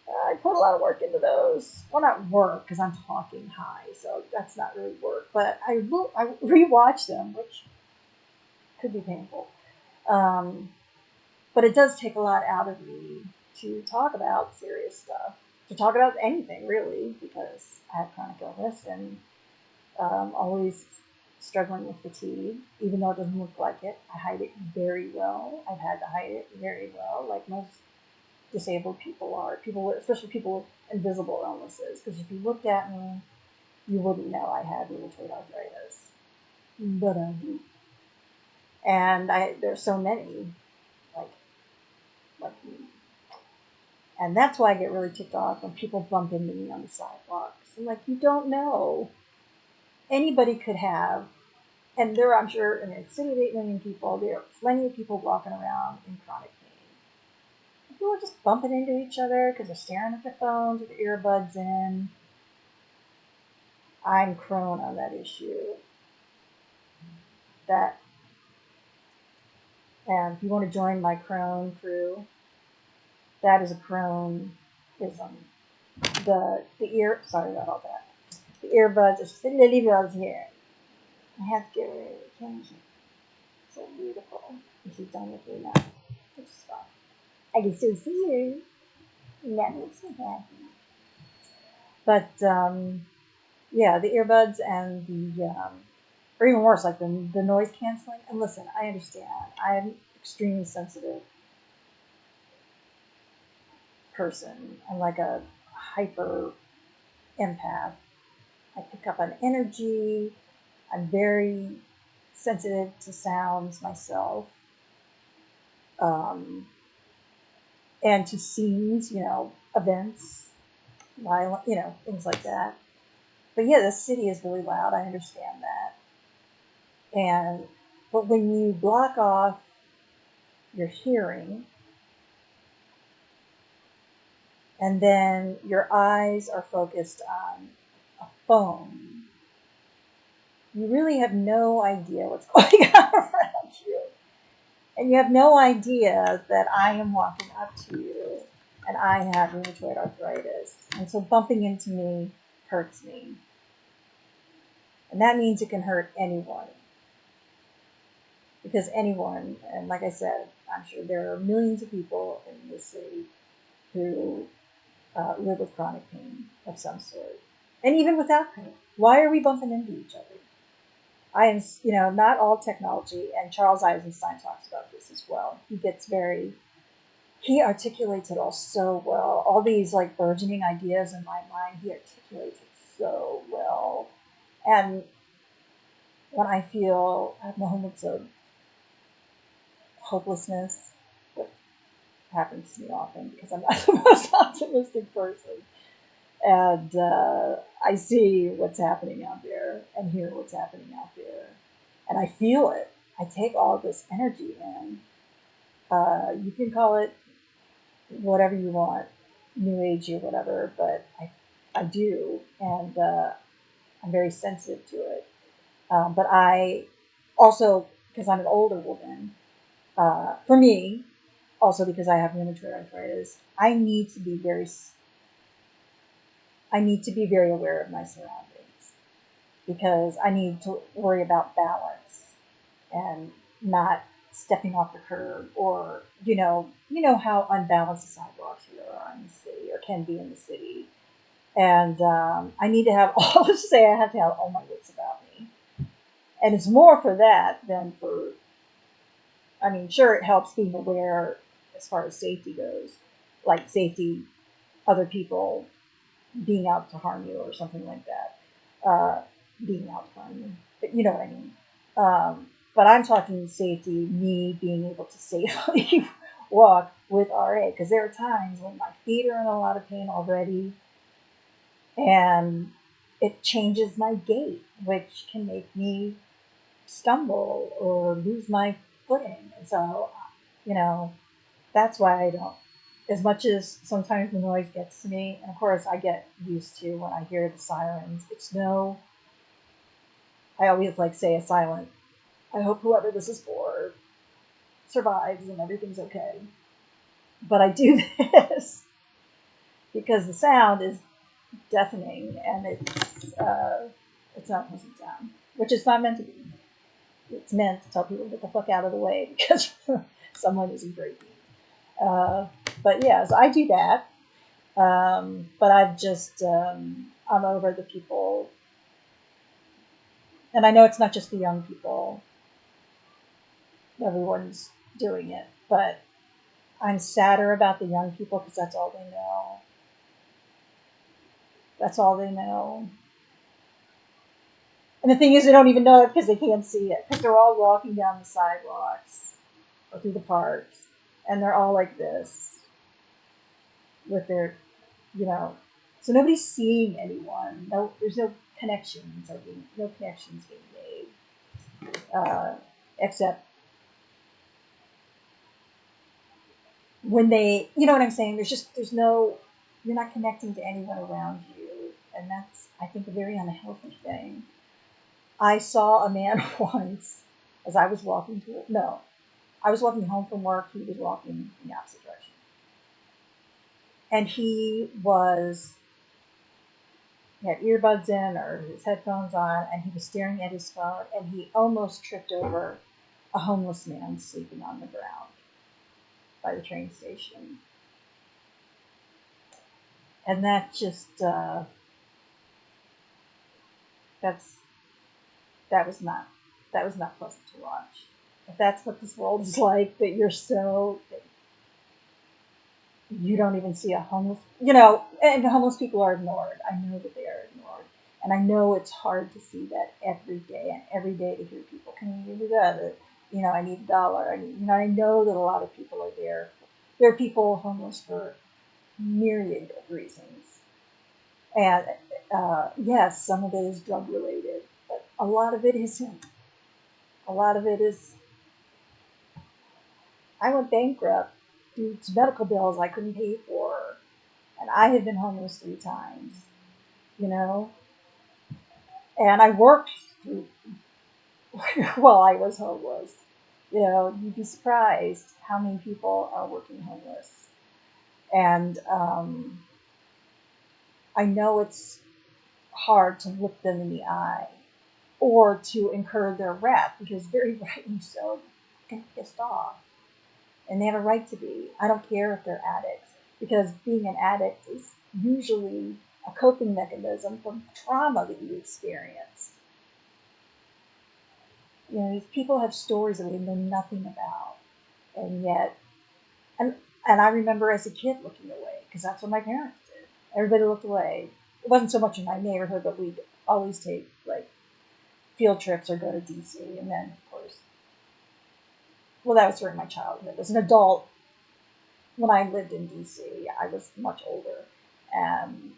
I put a lot of work into those. Well, not work, because I'm talking high, so that's not really work. But I rewatch them, which could be painful. But it does take a lot out of me to talk about serious stuff, to talk about anything really, because I have chronic illness and always struggling with fatigue, even though it doesn't look like it. I hide it very well. I've had to hide it very well, like most disabled people are, especially people with invisible illnesses, because if you looked at me, you wouldn't know I had rheumatoid arthritis, but I do. And there's so many like me, and that's why I get really ticked off when people bump into me on the sidewalks. I'm like, you don't know. Anybody could have, and I'm sure in a city of 8 million people, there are plenty of people walking around in chronic pain. People are just bumping into each other because they're staring at their phones with their earbuds in. I'm prone on that issue. And if you want to join my crone crew, that is a croneism. Sorry about all that. The earbuds are still the bells here. I have to get rid of attention. So beautiful. And she's done with me now. Which is fun. I can still see her. And that makes me happy. But yeah, the earbuds and or even worse, like the noise canceling. And listen, I understand. I'm extremely sensitive person. I'm like a hyper empath. I pick up on energy. I'm very sensitive to sounds myself. and to scenes, events, violent, things like that. But yeah, the city is really loud. I understand that. But when you block off your hearing, and then your eyes are focused on a phone, you really have no idea what's going on around you. And you have no idea that I am walking up to you and I have rheumatoid arthritis. And so bumping into me hurts me. And that means it can hurt anyone. Because anyone, and like I said, I'm sure there are millions of people in this city who live with chronic pain of some sort. And even without pain, why are we bumping into each other? I am, not all technology, and Charles Eisenstein talks about this as well. He articulates it all so well. All these like burgeoning ideas in my mind, he articulates it so well. And when I have moments of hopelessness, which happens to me often because I'm not the most optimistic person, and I see what's happening out there and hear what's happening out there, and I feel it. I take all this energy in. You can call it whatever you want, new age or whatever, but I do, and I'm very sensitive to it. But I also, because I'm an older woman, for me, also because I have rheumatoid arthritis, I need to be very aware of my surroundings because I need to worry about balance and not stepping off the curb, or how unbalanced the sidewalks here are in the city or can be in the city. And I need to have I have to have all my wits about me. And it's more for that than for, I mean, sure, it helps being aware as far as safety goes, like safety, other people being out to harm you or something like that, being out to harm you. But you know what I mean. But I'm talking safety, me being able to safely walk with RA, because there are times when my feet are in a lot of pain already, and it changes my gait, which can make me stumble or lose my footing. And so, that's why I don't, as much as sometimes the noise gets to me, and of course I get used to when I hear the sirens. I always say a silent, I hope whoever this is for survives and everything's okay. But I do this because the sound is deafening, and it's not a pleasant sound, which it's not meant to be. It's meant to tell people to get the fuck out of the way because someone isn't breaking. But yeah, so I do that. But I'm over the people, and I know it's not just the young people. Everyone's doing it, but I'm sadder about the young people because that's all they know. That's all they know. And the thing is, they don't even know it because they can't see it, because they're all walking down the sidewalks or through the parks, and they're all like this with their, so nobody's seeing anyone. No, there's no connections. No connections being made, except when they, you know what I'm saying? You're not connecting to anyone around you, and that's, I think, a very unhealthy thing. I saw a man once as I was walking I was walking home from work. He was walking in the opposite direction. And he had earbuds in or his headphones on, and he was staring at his phone, and he almost tripped over a homeless man sleeping on the ground by the train station. And that just, that was not pleasant to watch. If that's what this world is like, that you don't even see a homeless, and homeless people are ignored. I know that they are ignored. And I know it's hard to see that every day, and every day to hear people, can you do that? I need $1. I know that a lot of people are there There are people homeless for myriad of reasons. And yes, some of it is drug related, but a lot of it isn't. A lot of it is, I went bankrupt due to medical bills I couldn't pay for, and I have been homeless 3 times, you know, and I worked through while I was homeless. You know, you'd be surprised how many people are working homeless. And I know it's hard to look them in the eye or to incur their wrath because very rightly so, they're pissed off. And they have a right to be. I don't care if they're addicts because being an addict is usually a coping mechanism from trauma that you experienced. You know, these people have stories that we know nothing about, and yet, and and I remember as a kid looking away because that's what my parents did. Everybody looked away. It wasn't so much in my neighborhood, but we'd always take like field trips or go to DC, and then of course, well, that was during my childhood. As an adult, when I lived in DC, I was much older, and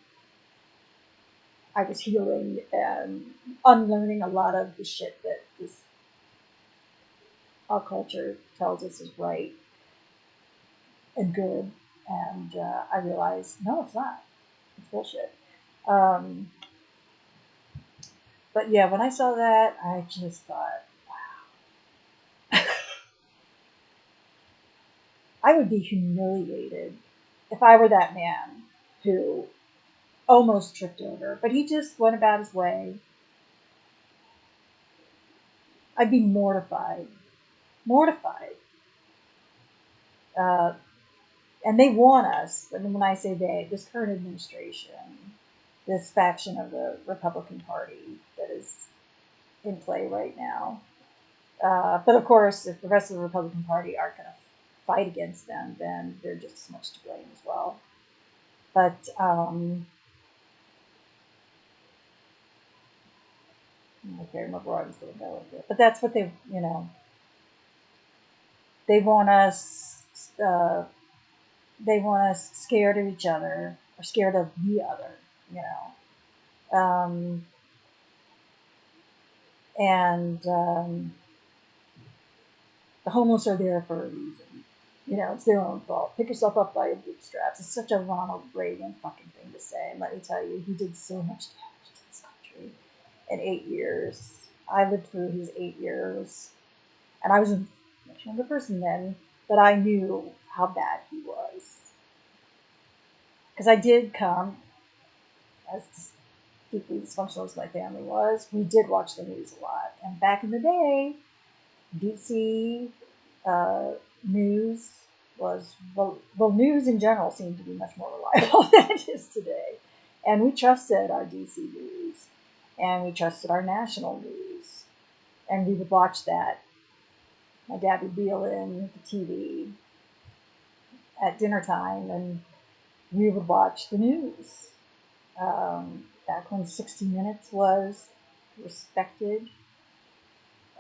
I was healing and unlearning a lot of the shit that this our culture tells us is right and good. And I realized, no, it's not. It's bullshit. Um, but yeah, when I saw that, I just thought I would be humiliated if I were that man who almost tripped over, but he just went about his way. I'd be mortified, mortified. Uh, and they want us. And when I say they, this current administration, this faction of the Republican Party that is in play right now. But of course, if the rest of the Republican Party aren't going to fight against them, then they're just as much to blame as well. But I can't remember where I was going to go with it. But that's what they, you know, they want us. They want us scared of each other or scared of the other. You know, and the homeless are there for a reason. You know, it's their own fault. Pick yourself up by your bootstraps. It's such a Ronald Reagan fucking thing to say. And let me tell you, he did so much damage to this country in 8 years. I lived through his 8 years, and I was a much younger person then, but I knew how bad he was. Because I did come, as deeply dysfunctional as my family was, we did watch the news a lot. And back in the day, DC uh, news was, well, news in general seemed to be much more reliable than it is today. And we trusted our DC news, and we trusted our national news, and we would watch that. My dad would reel in the TV at dinner time, and we would watch the news. Back when 60 Minutes was respected,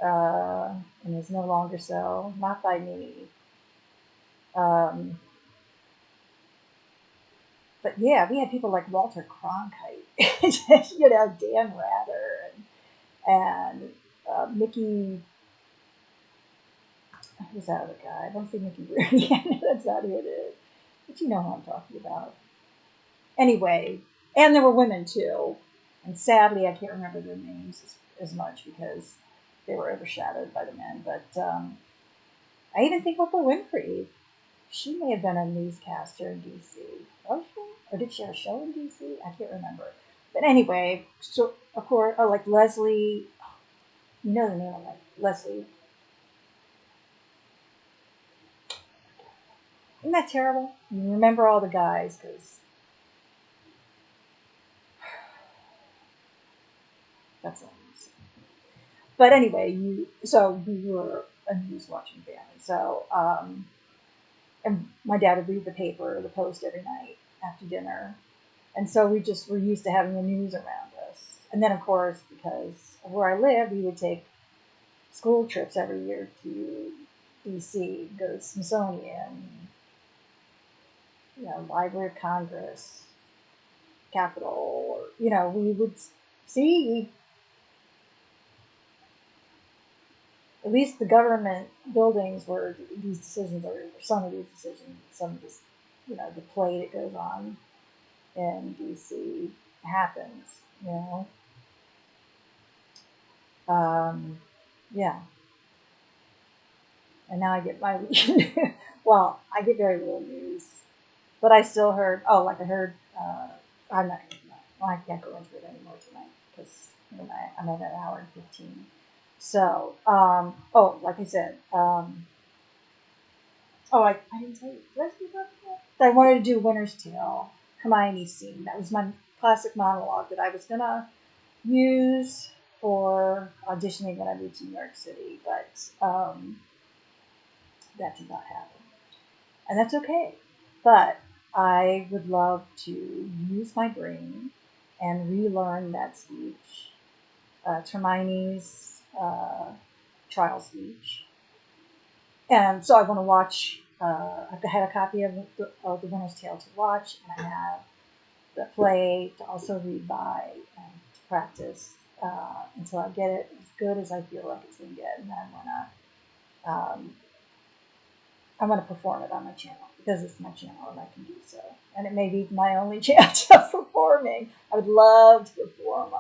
and is no longer so, not by me. Um, but yeah, we had people like Walter Cronkite, you know, Dan Rather, and Mickey. Who's that other guy? I don't see Mickey Rooney. That's not who it is. But you know who I'm talking about. Anyway, and there were women too. And sadly, I can't remember their names as much because they were overshadowed by the men. But I even think Oprah Winfrey, she may have been a newscaster in DC. Was she? Or did she have a show in DC? I can't remember. But anyway, so of course, like Leslie, you know the name of like Leslie. Isn't that terrible? You remember all the guys because that's all. But anyway, so we were a news watching family. So and my dad would read the paper or the Post every night after dinner, and so we just were used to having the news around us. And then of course, because of where I lived, we would take school trips every year to DC, go to Smithsonian, Library of Congress, Capitol, or we would see at least the government buildings where these decisions are, or some of these decisions, some of this, the play that goes on in DC happens, you know. Yeah. And now I get my, well, I get very little news, but I still heard, oh, like I heard, I'm not, well, I can't go into it anymore tonight because I'm at an hour and 15. So, oh, like I said, oh, I didn't tell you. Did I speak about that? I wanted to do Winter's Tale, Hermione's scene. That was my classic monologue that I was going to use for auditioning when I moved to New York City, but that did not happen. And that's okay. But I would love to use my brain and relearn that speech. It's Hermione's trial speech. And so I want to watch. I had a copy of the Winter's Tale to watch, and I have the play to also read by and to practice until I get it as good as I feel like it's going to get, and then I want to perform it on my channel because it's my channel and I can do so. And it may be my only chance of performing. I would love to perform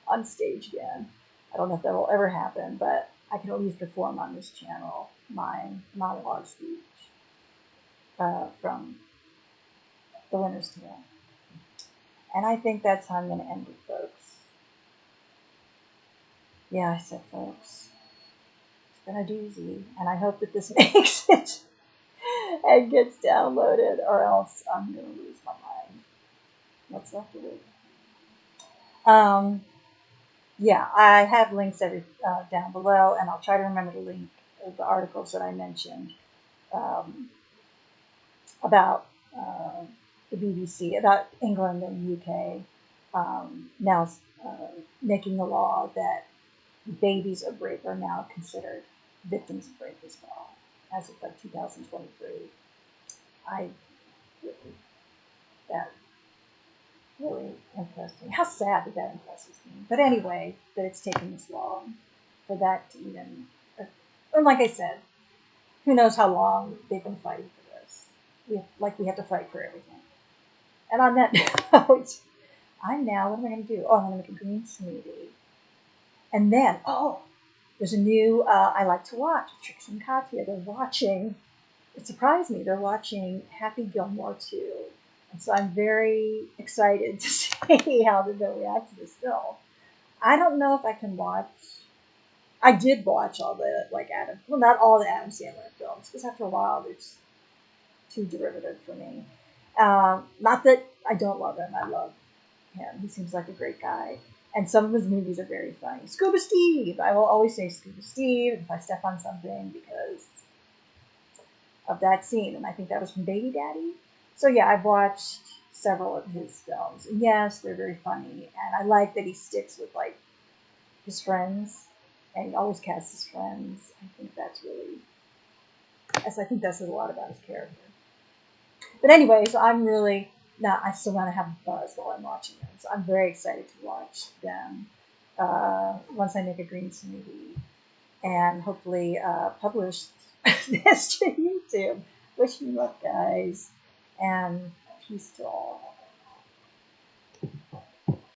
on stage again. I don't know if that will ever happen, but I can at least perform on this channel my monologue speech from The Winter's Tale. And I think that's how I'm going to end it, folks. Yeah, I said folks. It's been a doozy, and I hope that this makes it and gets downloaded, or else I'm going to lose my mind. What's left of it? Yeah, I have links down below, and I'll try to remember to link the articles that I mentioned about the BBC, about England and the UK now making a law that babies of rape are now considered victims of rape as well, as of like 2023. That really impressed me. How sad that impresses me. But anyway, that it's taken this long for that to even, and like I said, who knows how long they've been fighting for this. We have to fight for everything. And on that note, what am I going to do? Oh, I'm going to make a green smoothie. And then, there's a new, I like to watch, Trix and Katya. It surprised me, they're watching Happy Gilmore 2. And so I'm very excited to see how they'll react to this film. I don't know if I can watch. I did watch all the, not all the Adam Sandler films, because after a while, it's too derivative for me. Not that I don't love him. I love him. He seems like a great guy. And some of his movies are very funny. Scuba Steve! I will always say Scuba Steve if I step on something because of that scene. And I think that was from Baby Daddy. So yeah, I've watched several of his films. And yes, they're very funny. And I like that he sticks with his friends. And he always casts his friends. I think that says a lot about his character. But anyway, so I'm really I still want to have a buzz while I'm watching them. So I'm very excited to watch them once I make a green smoothie and hopefully publish this to YouTube. Wish me luck, guys, and peace to all.